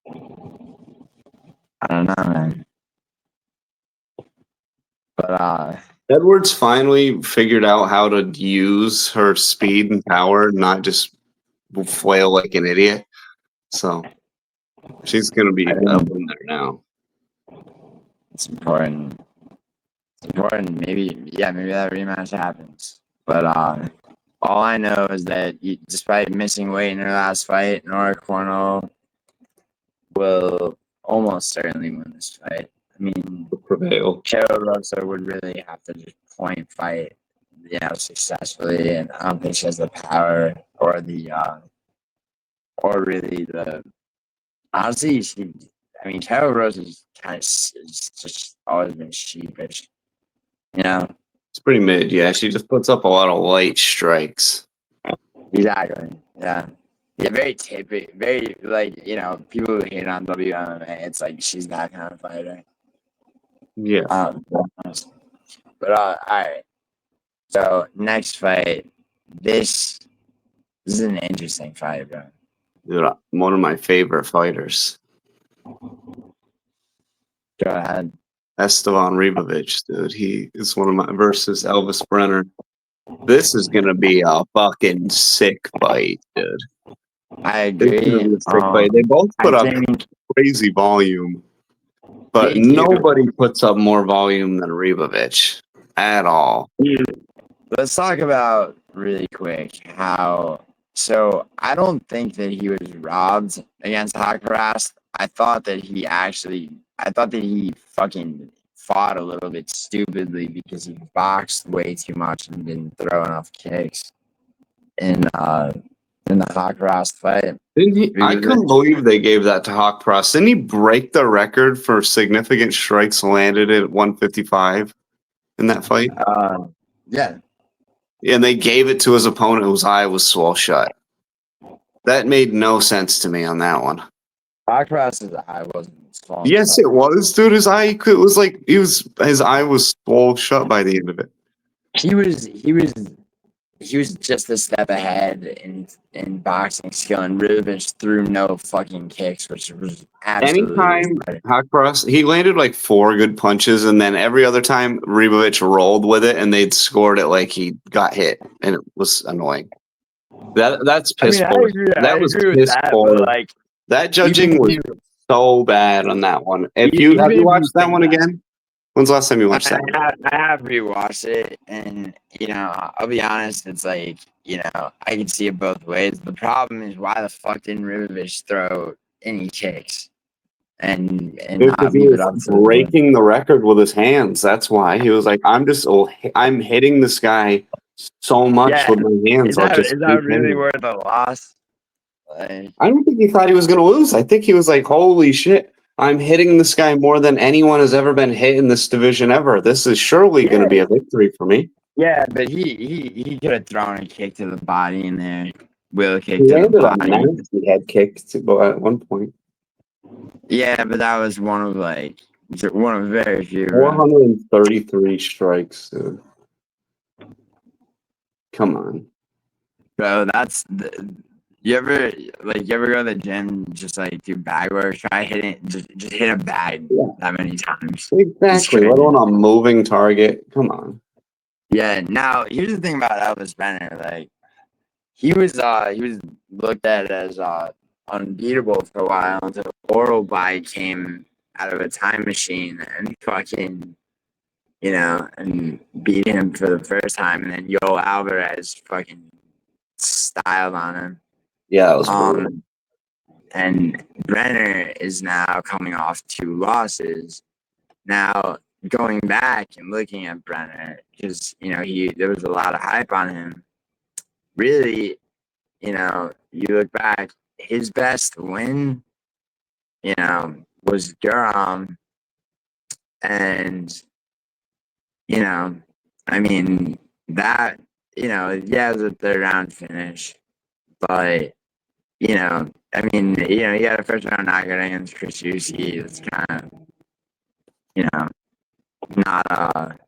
I don't know, man. But Edwards finally figured out how to use her speed and power, not just flail like an idiot. So she's gonna be up in there now. It's important. It's important. Maybe that rematch happens. But all I know is that despite missing weight in her last fight, Nora Cornell will almost certainly win this fight. I mean, prevail. Rosa would really have to just point fight, successfully, and I don't think she has the power or the or really the. Honestly, Carol Rose is just always been sheepish. It's pretty mid. Yeah, she just puts up a lot of light strikes. Exactly. Yeah. Yeah, very typical. Very people who hate on WMMA. It's like she's that kind of fighter. Yeah. But all right. So next fight, this is an interesting fight, bro. Dude, one of my favorite fighters. Go ahead. Estevan Ribovics, dude. He is one of my versus Elves Brener. This is gonna be a fucking sick fight, dude. I agree. They both put up crazy volume, but nobody puts up more volume than Ribovics at all. Let's talk about really quick how. So I don't think that he was robbed against Hakarast. I thought that he fucking fought a little bit stupidly because he boxed way too much and didn't throw enough kicks in the Hakarast fight. Didn't he? I couldn't believe they gave that to Hakarast. Didn't he break the record for significant strikes landed at 155 in that fight? Yeah. And they gave it to his opponent whose eye was swole shut. That made no sense to me on that one. Hakarast' eye wasn't swollen. Yes, it was, dude. His eye was like his eye was swole shut by the end of it. He was just a step ahead in boxing skill, and Ribovics threw no fucking kicks, which was absolutely. Anytime Hakarast, he landed like 4 good punches, and then every other time Ribovics rolled with it, and they'd scored it like he got hit, and it was annoying. That's piss poor. That was piss poor. Like, that judging was so bad on that one. Have you watched that one again? When's the last time you watched that? I have rewatched it, and I'll be honest. It's like I can see it both ways. The problem is, why the fuck didn't Ribovics throw any kicks and not leave it up to breaking the record with his hands? That's why he was like, I'm hitting this guy so much with my hands. Is that really worth a loss? I don't think he thought he was going to lose. I think he was like, holy shit. I'm hitting this guy more than anyone has ever been hit in this division ever. This is surely going to be a victory for me. Yeah, but he could have thrown a kick to the body in there. Will kick to the body. He had kicked at one point. Yeah, but that was one of very few. 433 strikes, dude. Come on, bro. You ever go to the gym, just like do bag work, try hitting, just hit a bag that many times. Exactly. Let alone a moving target. Come on. Yeah. Now here's the thing about Elvis Brener. Like, he was looked at as unbeatable for a while until Oral By came out of a time machine and fucking, and beat him for the first time, and then Yo Alvarez fucking styled on him. Yeah, that was brutal. And Brener is now coming off 2 losses. Now, going back and looking at Brener, because there was a lot of hype on him. Really, you look back, his best win, was Durham, and I mean that, it was a 3rd round finish, but I mean, you got a 1st round knockout against Chris Yusi. It's kind of, not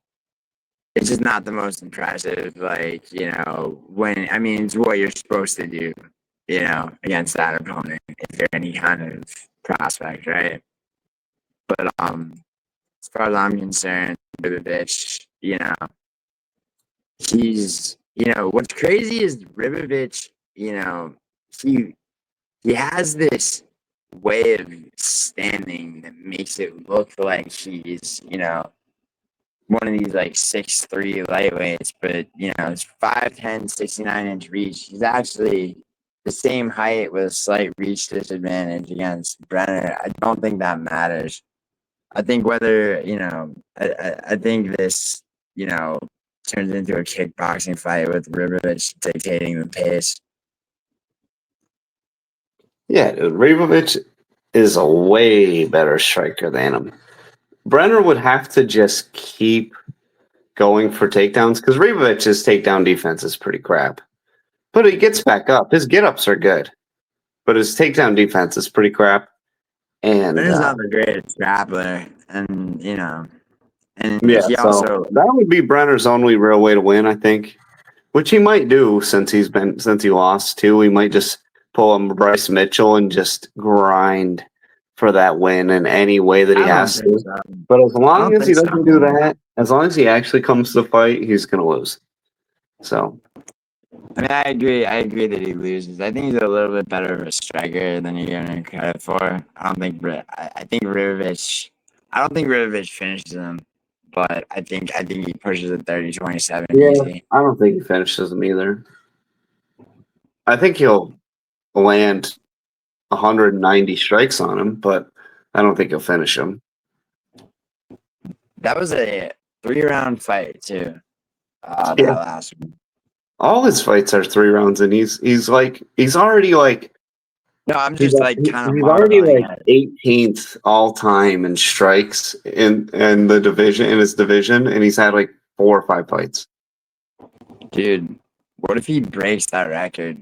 it's just not the most impressive. Like, when it's what you're supposed to do, against that opponent if you're any kind of prospect, right? But as far as I'm concerned, Ribovics, he's what's crazy is Ribovics, he has this way of standing that makes it look like he's, one of these like 6'3" lightweights, but it's 5'10", 69-inch reach. He's actually the same height with a slight reach disadvantage against Brener. I don't think that matters. I think whether, I think this, turns into a kickboxing fight with Ribovics dictating the pace. Yeah, dude, Ribovics is a way better striker than him. Brener would have to just keep going for takedowns because Ribovics' takedown defense is pretty crap. But he gets back up. His get-ups are good. But his takedown defense is pretty crap. And Brener's not the greatest grappler. And, and yeah, he so also... that would be Brener's only real way to win, I think. Which he might do since he lost too. He might just pull a Bryce Mitchell and just grind for that win in any way that he has to. So. But as long as he doesn't do that, as long as he actually comes to the fight, he's going to lose. So, I mean, I agree that he loses. I think he's a little bit better of a striker than you're giving him credit for. I think Ribovics. I don't think Ribovics finishes him, but I think he pushes it 30-27 easy. I don't think he finishes him either. I think he'll land 190 strikes on him, but I don't think he'll finish him. That was a 3-round fight too. That last one. All his fights are 3 rounds, and he's already like. No, I'm just like kind of. He's already like 18th all time in strikes in the division in his division, and he's had like 4 or 5 fights. Dude, what if he breaks that record?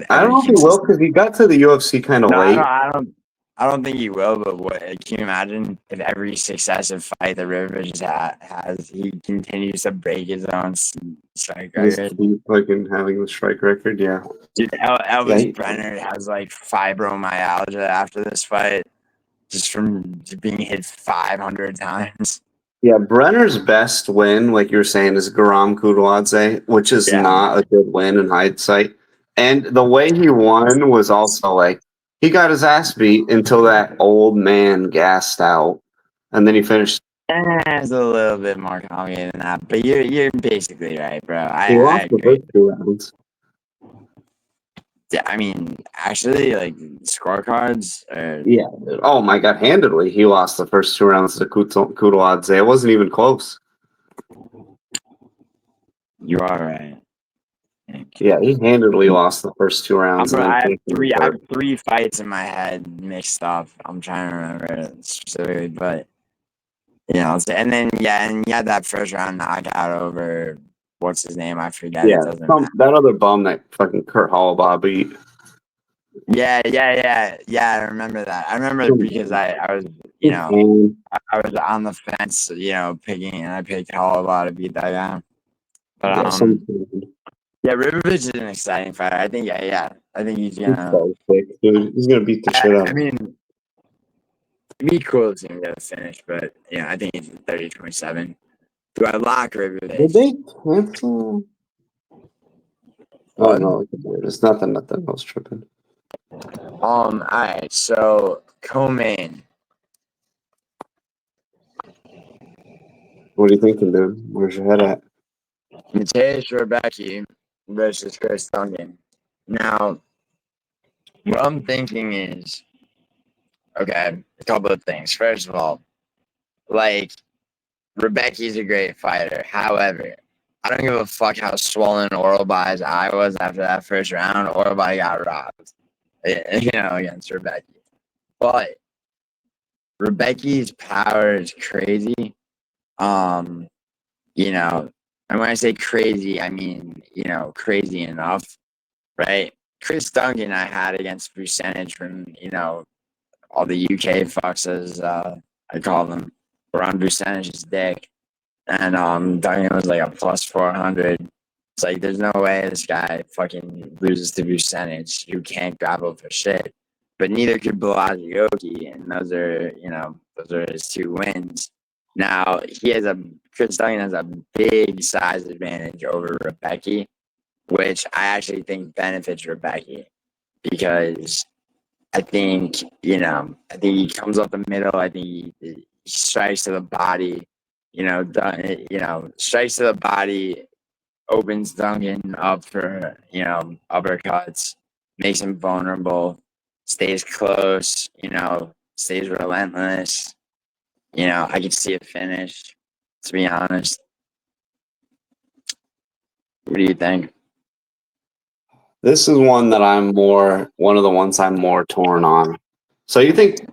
I don't know if he will because he got to the UFC kind of late. I don't think he will. But can you imagine if every successive fight that Ribovics has, he continues to break his own strike record? He's fucking having the strike record, yeah. Dude, Elves Brener has like fibromyalgia after this fight, just from being hit 500 times. Yeah, Brenner's best win, like you were saying, is Garam Kudladze, which is not a good win in hindsight. And the way he won was also like he got his ass beat until that old man gassed out, and then he finished. It's a little bit more complicated than that, but you're basically right, bro. He lost the first 2 rounds. Yeah, I mean, actually, like scorecards. Yeah. Oh my God, handedly, he lost the first 2 rounds to Kudladze. It wasn't even close. You are right. Yeah, he handedly lost the first 2 rounds. I have 3 fights in my head mixed up. I'm trying to remember it specifically, but and then that first round knockout over what's his name? I forget. Yeah, that other bum that fucking Kurt Hollabaugh beat. Yeah. I remember that. I remember because I was I was on the fence, picking, and I picked Hollabaugh to beat that guy. But Ribovics is an exciting fighter. I think I think he's gonna. So quick, dude. He's gonna beat the shit out. I mean, it'd be cool to see him get a finish, but I think he's 30-27. Do I lock Ribovics? Did they cancel? Oh no, it's nothing. I was tripping. Alright, so co-main. What are you thinking, dude? Where's your head at? Mateusz Rebecki versus Chris Duncan. Now, what I'm thinking is, okay, a couple of things. First of all, like, Rebecki's a great fighter. However, I don't give a fuck how swollen Oralby's eye was after that first round. Oralby got robbed, against Rebecki. But Rebecki's power is crazy. And when I say crazy, I mean, crazy enough, right? Chris Duncan I had against percentage from, all the UK fucks, as I call them, were on Vucenich's dick. And Duncan was like a plus 400. It's like, there's no way this guy fucking loses to Vucenic, who can't grapple for shit. But neither could Blasioki, and those are his two wins. Now, Chris Duncan has a big size advantage over Rebecki, which I actually think benefits Rebecki, because I think he comes up the middle. I think he strikes to the body. Strikes to the body, opens Duncan up for uppercuts, makes him vulnerable, stays close. Stays relentless. I could see it finish. To be honest, what do you think? This is one that one of the ones I'm more torn on. So you think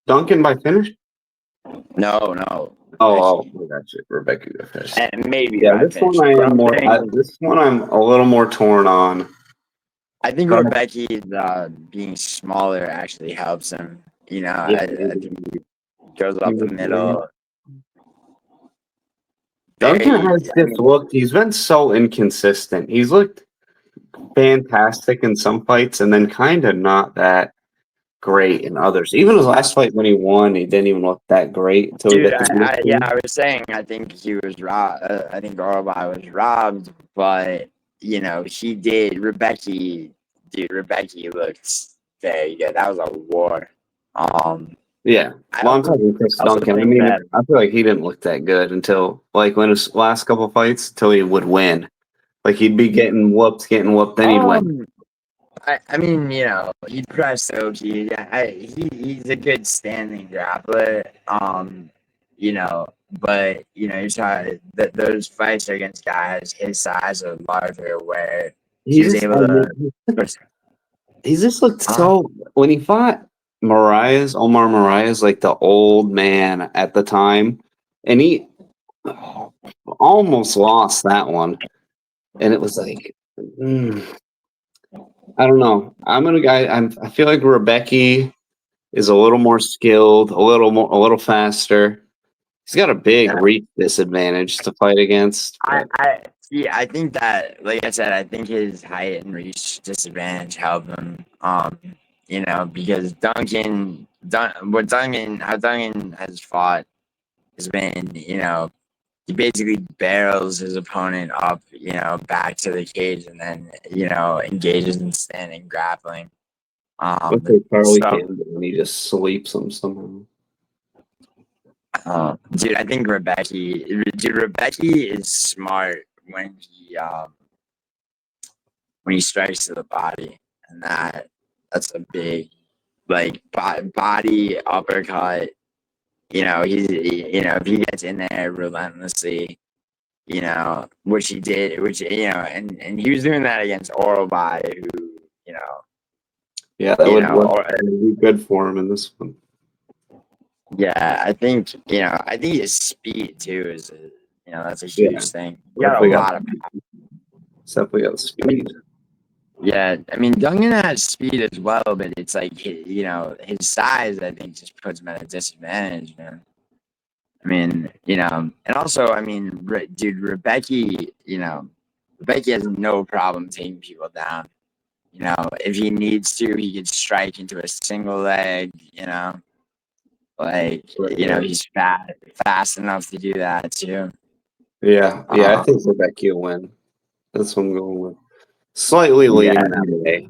Duncan by finish? No. Oh, that's it. Rebecca by finish. And maybe this one this one I'm a little more torn on. I think Rebecki's being smaller actually helps him. I think he goes up the middle. Duncan has just looked. He's been so inconsistent. He's looked fantastic in some fights, and then kind of not that great in others. Even his last fight when he won, he didn't even look that great until he got the I was saying I think he was robbed. I think Oralby was robbed, but he did. Rebecki looked very good. That was a war. Yeah. Well, I'm talking Chris Duncan. I mean, I feel like he didn't look that good until when his last couple fights, until he would win. Like he'd be getting whooped, then he'd win. I mean, he'd press Oki. He's a good standing grappler. But he's trying those fights are against guys his size or larger, where he's able to. He just looked so when he fought Omar Mariah's like the old man at the time, and he almost lost that one, and it was like. I don't know. I feel like Rebecki is a little more skilled, a little faster. He's got a big reach disadvantage to fight against. I think that, like I said, I think his height and reach disadvantage help him. Because how Duncan has fought has been, he basically barrels his opponent up, back to the cage, and then, engages in standing grappling. Karol can do, and he just sweeps him somehow. Dude, I think Rebecki is smart when he strikes to the body, and that's a big body uppercut. If he gets in there relentlessly, which he did, and he was doing that against Oralby, who, yeah, that would be good for him in this one. Yeah, I think his speed too is that's a huge thing. He got a lot of power. Definitely got speed. Yeah, I mean Duncan has speed as well, but it's like his size, I think, just puts him at a disadvantage, man. I mean, and also, I mean, dude, Rebecki has no problem taking people down. If he needs to, he can strike into a single leg. He's fast enough to do that too. Yeah, I think Rebecki will win. That's what I'm going with. Slightly leaning that way.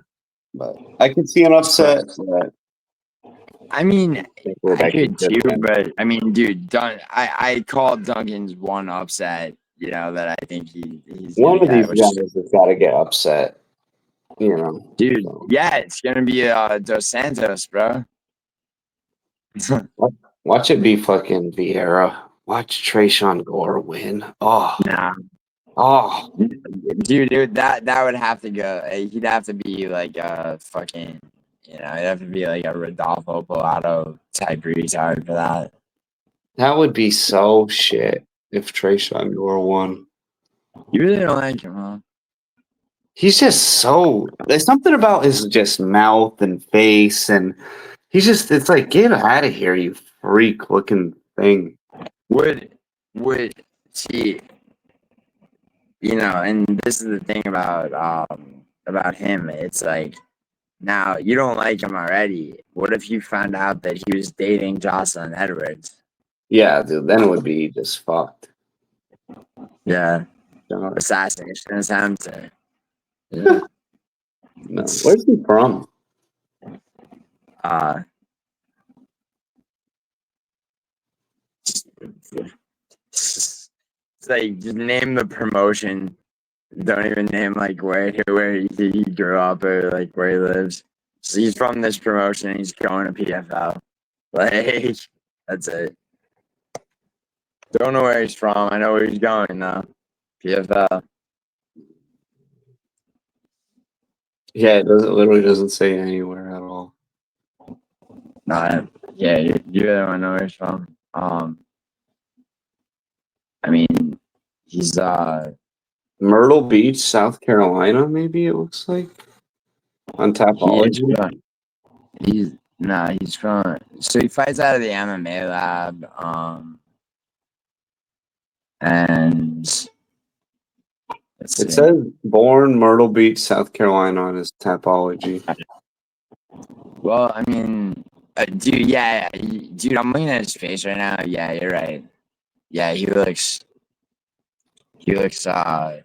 But I could see an upset. But I mean, I could too, win. but I mean, dude, I called Duncan's one upset. You know that I think he's one gonna of these get, guys has got to get upset. You know, dude. so. Yeah, it's gonna be Dos Santos, bro. Watch it be fucking Vieira. Watch Tresean Gore win. Oh, Nah, oh, dude, that would have to go. He'd have to be like a fucking, you know, it'd have to be like a Rodolfo Pilato type retard for that. that would be so shit if Tresean Gore won. You really don't like him, huh? He's just so. There's something about his just mouth and face, and he's just. It's like, get out of here, you freak looking thing. Would see, you know, and this is the thing about him. It's like, now you don't like him already. What if you found out that he was dating Jocelyn Edwards? Yeah, dude. Then it would be just fucked. Yeah, No. assassination attempt. Yeah. No. Where's he from? It's like, just name the promotion. Don't even name like where he grew up or like where he lives. So he's from this promotion. He's going to PFL. Like, that's it. Don't know where he's from. I know where he's going though. PFL. Yeah, it literally doesn't say anywhere at all. Not. Yeah, you really don't know where he's from. I mean, he's Myrtle Beach, South Carolina, maybe it looks like. On Tapology. He's from. So he fights out of the MMA lab. And It says born Myrtle Beach, South Carolina on his Tapology. Well, I mean, dude, yeah, dude, I'm looking at his face right now. Yeah, you're right. Yeah, he looks, he's got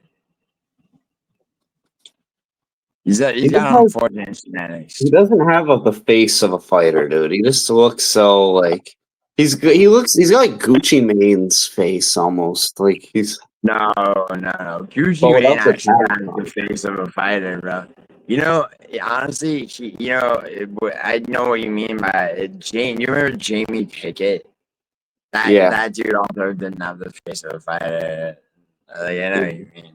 unfortunate genetics. He doesn't have the face of a fighter, dude. He just looks so like he's got like Gucci Mane's face almost. Like he's No. Gucci Mane actually has the face of a fighter, bro. You know, honestly, I know what you mean by it. You remember Jamie Pickett? That dude also didn't have the face of a fighter. I know what you mean.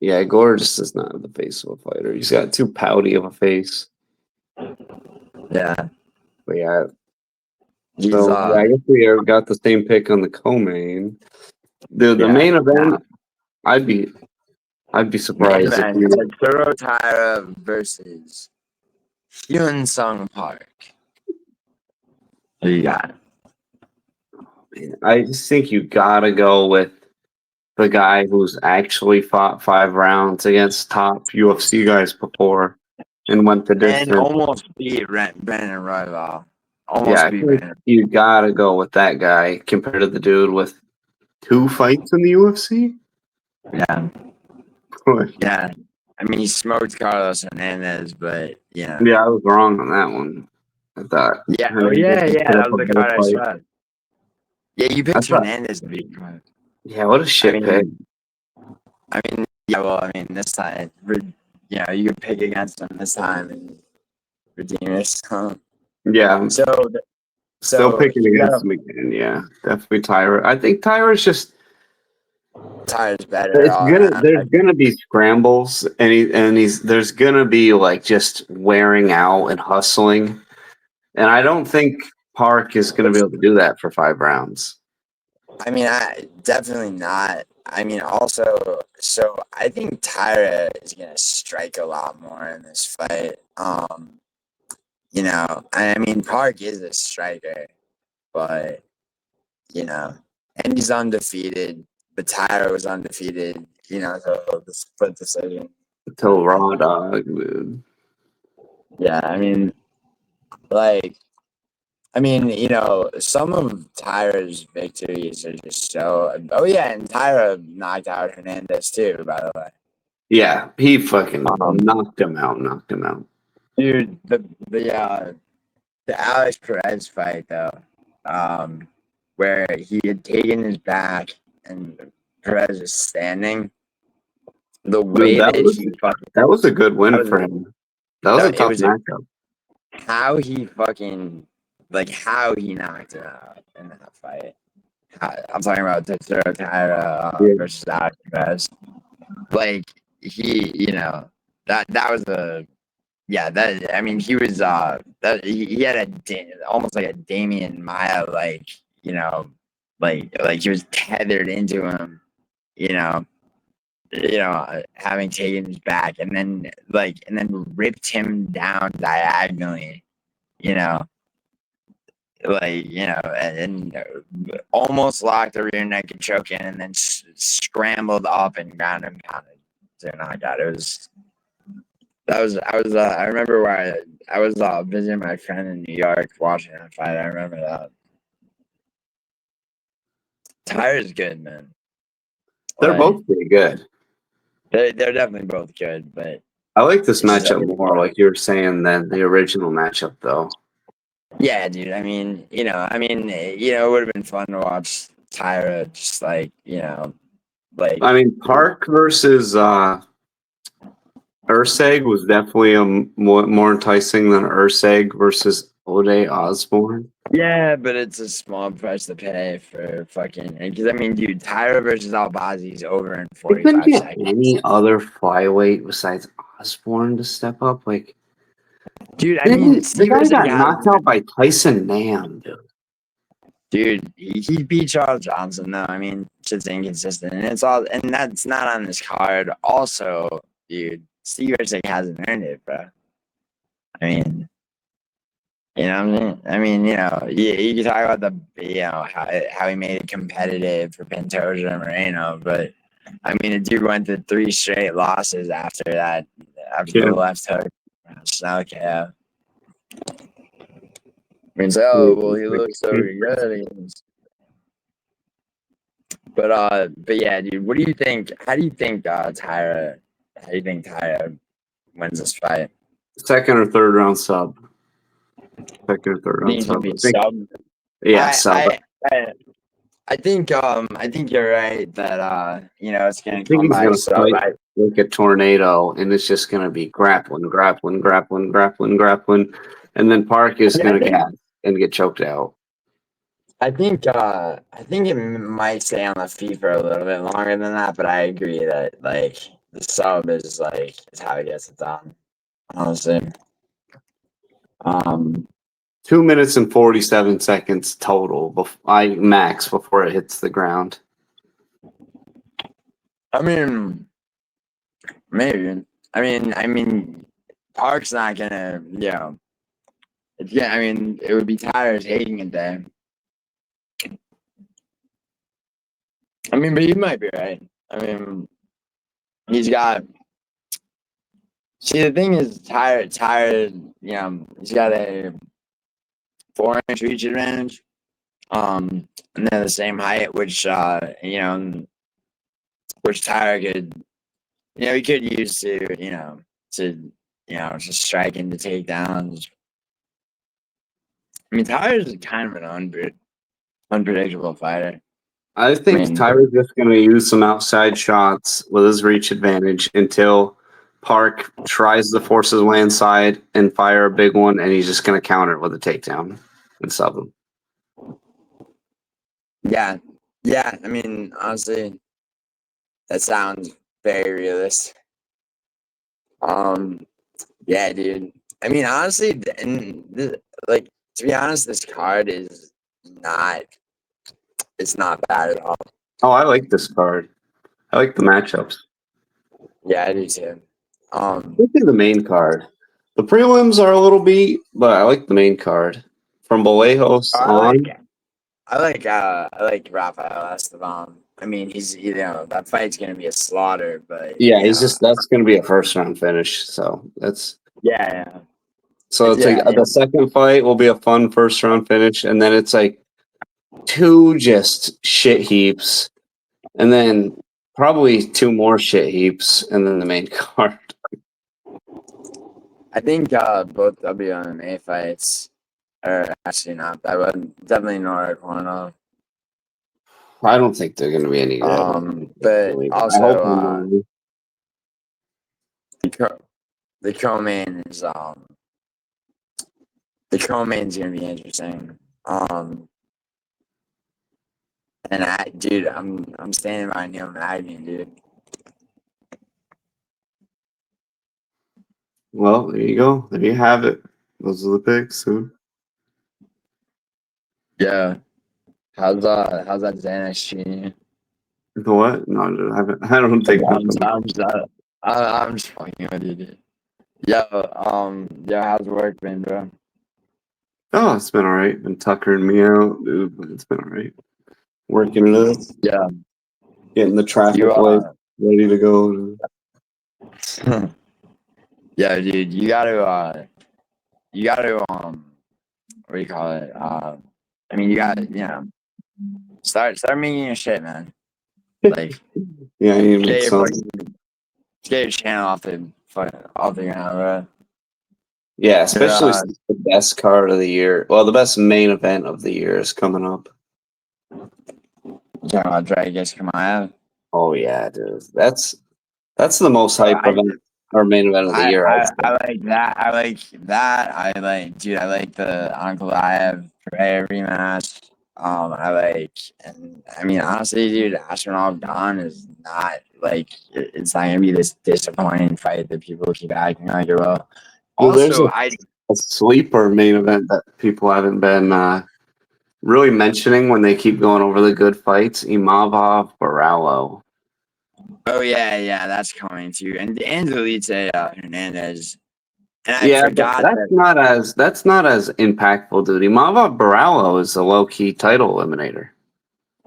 Yeah, Gore just does not have the face of a fighter. He's got too pouty of a face. Yeah. But yeah. So I guess we got the same pick on the co-main. The main event, I'd be surprised if you Taira versus Hyun Sung Park. Who you got? I just think you gotta go with the guy who's actually fought 5 rounds against top UFC guys before and went the distance. And almost beat Brener Royal. Almost beat Brener. You gotta go with that guy compared to the dude with 2 fights in the UFC. Yeah. Yeah. I mean, he smoked Carlos Hernandez, but yeah. Yeah, I was wrong on that one. I thought. Yeah. Oh, yeah. That was the card I saw. Yeah, you picked Hernandez to beat. Yeah, what a shit pick. I mean, yeah, well, I mean, this time, you know, you could pick against him this time and redeem yourself. Yeah. Still picking against him again. Yeah, definitely Taira. I think Taira's just. Taira's better. There's gonna be scrambles, and there's gonna be like just wearing out and hustling, and I don't think Park is gonna be able to do that for 5 rounds. I mean, definitely not. I mean, also, so I think Taira is gonna strike a lot more in this fight. You know, I mean, Park is a striker, but you know, and he's undefeated. But Taira was undefeated. You know, so the split decision. Until Raw Dog, dude. Yeah, I mean, you know, some of Taira's victories are just so. Oh yeah, and Taira knocked out Hernandez too, by the way. Yeah, he fucking knocked him out. Dude, the Alex Perez fight though, where he had taken his back and Perez is standing. The way That was a good win for him. That was a tough matchup. How he fucking how he knocked him out in that fight. I'm talking about Taira versus Alex Perez. Like he, that was a that I mean he was that he had almost like a Damian Maya like he was tethered into him, you know, having taken his back and then ripped him down diagonally, you know, and almost locked the rear naked choke in and then scrambled up and ground him pounded to knock out. I remember where I was visiting my friend in New York watching that fight. I remember that. Taira's good, man. They're both pretty good. They're definitely both good, but I like this matchup more, like you were saying, than the original matchup, though. Yeah, dude. I mean, it would have been fun to watch Taira just I mean, Park versus Urseg was definitely more enticing than Urseg versus Ode Osborne. Yeah, but it's a small price to pay for fucking. Because I mean, dude, Taira versus Albazi is over in 45 seconds. Any other flyweight besides Osborne to step up? Like, dude, I mean, the guy got knocked out by Tyson Nam, dude. Dude, he beat Charles Johnson though. I mean, shit's inconsistent, and that's not on this card. Also, dude, Steve Ursig hasn't earned it, bro. I mean, you know what I mean? I mean, you can talk about how he made it competitive for Pantoja and Moreno, but I mean, the dude went to 3 straight losses after that, the left hook. So, okay. I mean, well, he looks so good. But yeah, dude, what do you think? How do you think Taira wins this fight? Second or third round sub. Second or third round sub. Yeah, sub. I think you're right that it's gonna come by he's gonna fight like a tornado, and it's just gonna be grappling, and then Park is gonna get choked out. I think it might stay on the feet for a little bit longer than that, but I agree that the sub is how it gets it done. Honestly. 2 minutes and 47 seconds total. Max before it hits the ground. I mean, maybe. I mean, Park's not gonna, I mean, it would be Tyler taking it there. I mean, but you might be right. I mean, he's got. See, the thing is, Tyler, he's got a 4-inch reach advantage. And they're the same height, which which Tyler could, he could use to strike into takedowns. I mean, Tyler's kind of an unpredictable fighter. I think Tyra's just going to use some outside shots with his reach advantage until Park tries to force his way inside and fire a big one, and he's just going to counter it with a takedown and sub him. Yeah. I mean, honestly, that sounds very realistic. Yeah, dude. I mean, honestly, to be honest, this card is not. It's not bad at all. Oh, I like this card. I like the matchups. Yeah, I do too. This is the main card. The prelims are a little beat, but I like the main card. From Vallejos on. I like Rafael Estevam. I mean, he's that fight's gonna be a slaughter, but that's gonna be a first round finish. So that's yeah. So it's the second fight will be a fun first round finish, and then it's like 2 just shit heaps, and then Probably 2 more shit heaps, and then the main card. I think both WMA fights are actually not bad, but definitely Nora Cornolle. I don't think they're going to be any good. But I also hope the co-main is the co-main's gonna be interesting. And dude, I'm standing by Neil Magny, dude. Well, there you go. There you have it. Those are the picks. Yeah. How's that Xanax treating you? The what? No, I don't take nothing. I'm just fucking with you, dude. Yeah, how's work been, bro? Oh, it's been all right. Been tuckering me out, dude, but it's been all right. Working it up. Yeah. Getting the traffic light ready to go. Yeah, dude, you gotta, what do you call it? I mean, you gotta, start making your shit, man. Like, yeah, I need to make some. Get your channel off the ground, bro. Yeah, especially since the best card of the year. Well, the best main event of the year is coming up. You talking about Dragus Kamaev? Oh yeah, dude. That's the most hype event or main event of the year. I like that. I like the Ankalaev rematch. I mean, honestly, dude, Astronaut Dawn is not like it's not gonna be this disappointing fight that people keep acting like it will. Also, there's a sleeper main event that people haven't been really mentioning when they keep going over the good fights. Imavov Barallo. Oh yeah, that's coming too, and Elizeu Hernandez. And I forgot that's not as impactful, dude. Imavov Barallo is a low key title eliminator.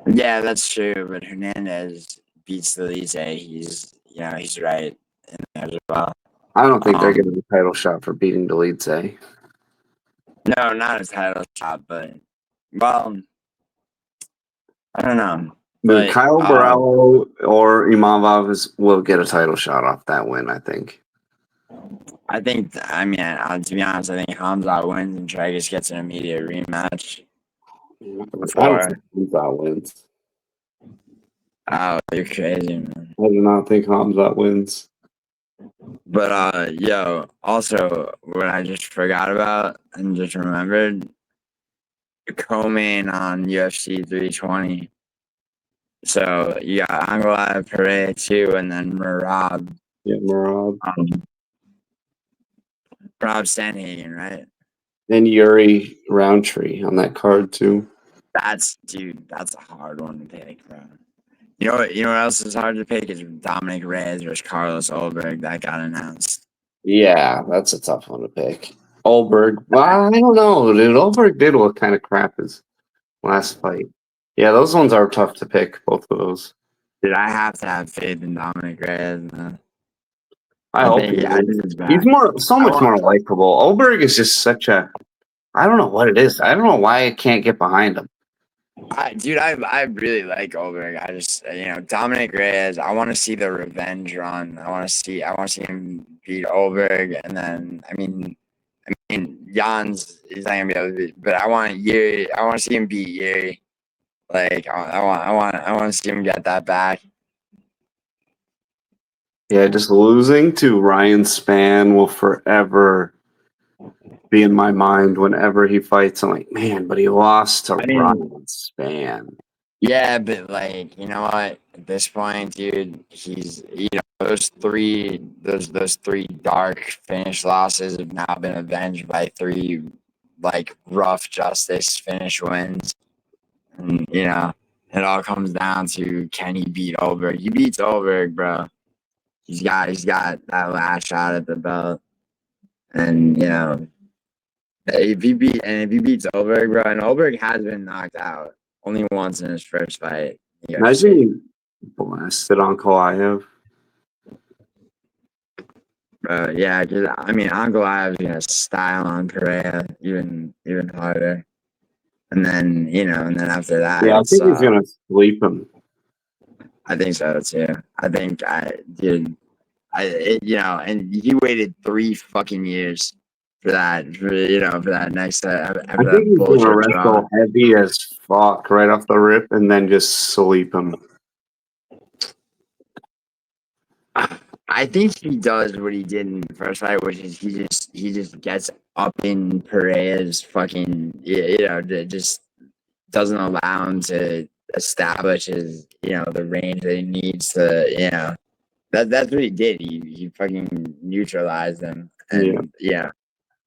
Yeah, that's true. But Hernandez beats Elizeu. He's right in there as well. I don't think they're getting a title shot for beating Elizeu. No, not a title shot, but well, I don't know. But Kyle Barallo or Imavov will get a title shot off that win, I think. I mean, to be honest, I think Hamzat wins and Dragus gets an immediate rematch. I don't think Hamzat wins. Oh, you're crazy, man. I do not think Hamzat wins. But also what I just forgot about and just remembered, co-main on UFC 320. So you got Ankalaev, Pereira too, and then Merab. Yeah, Merab. Merab Sandhagen, right? And Yuri Roundtree on that card too. That's a hard one to pick, bro. You know what else is hard to pick is Dominic Reyes versus Carlos Ulberg. That got announced. Yeah, that's a tough one to pick. Ulberg, well, I don't know, dude. Ulberg did look kind of crap his last fight. Yeah, those ones are tough to pick, both of those. Dude, I have to have faith in Dominic Reyes, man. I hope he's so much more likable. Ulberg is just such a, I don't know what it is. I don't know why I can't get behind him. I really like Ulberg. I just Dominic Reyes. I want to see the revenge run. I want to see him beat Ulberg, and then I mean Jans is not gonna be able to beat, but I want Yuri. I want to see him beat Yuri. Like I want to see him get that back. Yeah, just losing to Ryan Spann will forever be in my mind whenever he fights. I'm like, man, but he lost to Ryan Spann. Yeah, but like, you know what? At this point, dude, he's those three dark finish losses have now been avenged by 3 like rough justice finish wins. And it all comes down to, can he beat Ulberg? He beats Ulberg, bro. He's got that last shot at the belt. And if he beats Ulberg, bro, and Ulberg has been knocked out only once in his first fight. Imagine he blasted on Pulyaev. Yeah, because I mean, Ankalaev is gonna style on Pereira even harder, and then after that, yeah, I think he's gonna sweep him. I think so too. I think dude. And he waited 3 fucking years for that. For that next I after think that he's gonna bullshit draw. wrestle heavy as fuck right off the rip and then just sleep him. I think he does what he did in the first fight, which is he just gets up in Pereira's fucking just doesn't allow him to establish his the range that he needs to that's what he did. He fucking neutralized him and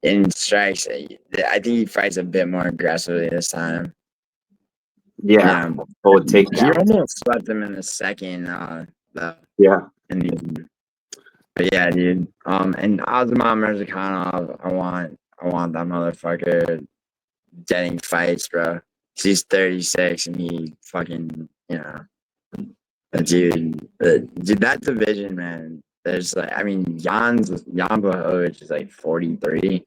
in strikes. I think he fights a bit more aggressively this time. Yeah. Would take He almost swept him in the second. Yeah. But yeah, dude. And Osman Merzakhanov, I want that motherfucker getting fights, bro. He's 36 and he fucking, dude, that division, man. There's like, I mean, Jan Blachowicz is like 43.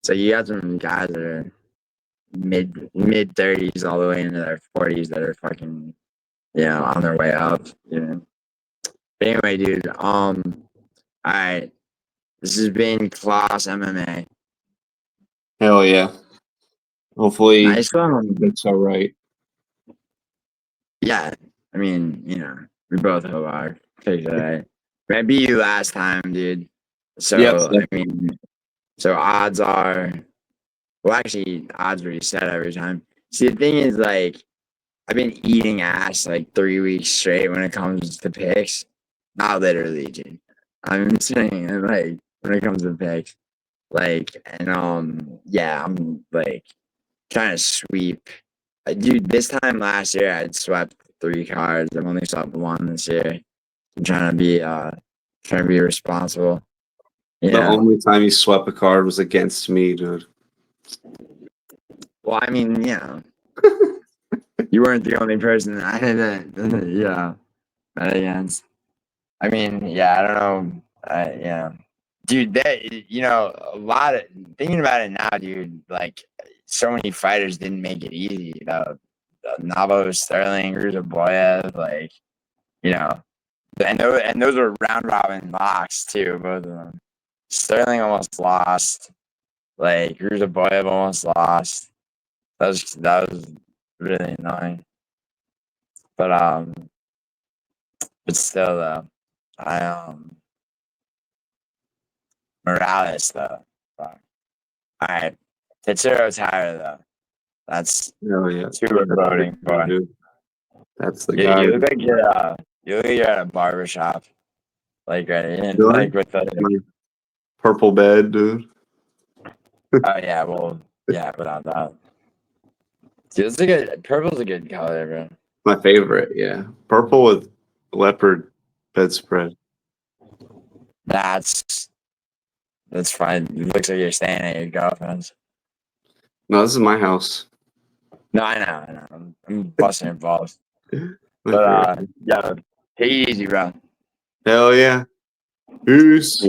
So you got some guys that are mid 30s all the way into their 40s that are fucking, on their way up. But anyway, dude. All right. This has been Class MMA. Hell yeah. Hopefully Nice one. it's all right. Yeah. I mean, we both hope our picks are right. I beat you last time, dude. So Yep. I mean, so odds are actually odds are reset every time. See, the thing is, like, I've been eating ass like 3 weeks straight when it comes to picks. Not literally, dude. I'm saying like when it comes to picks. Like, and I'm like trying to sweep. Dude, this time last year I'd swept 3 cards. I've only swept 1 this year. I'm trying to be responsible. The only time you swept a card was against me, dude. Well, I mean, you weren't the only person that I had to, bet against. I mean, I don't know. Dude, a lot of thinking about it now, dude, like so many fighters didn't make it easy. The Navo, Sterling, Pulyaev, like, and those were round robin locks too, both of them. Sterling almost lost. Like Pulyaev almost lost. That was really annoying. But still though, I Morales though. Fuck. All right, Tetsuo Taira though. That's Oh yeah. who we're voting for. Dude. That's the You guy. look like you're at a barbershop. Like right, Really? like with the My purple bed, dude. oh yeah, well without that. Dude, it's a good purple's a good color, bro. My favorite, yeah. Purple with leopard bedspread. That's fine. It looks like you're staying at your girlfriend's. No, this is my house. No, I know. I'm busting your balls. My But favorite. take it easy, bro. Hell yeah. Peace.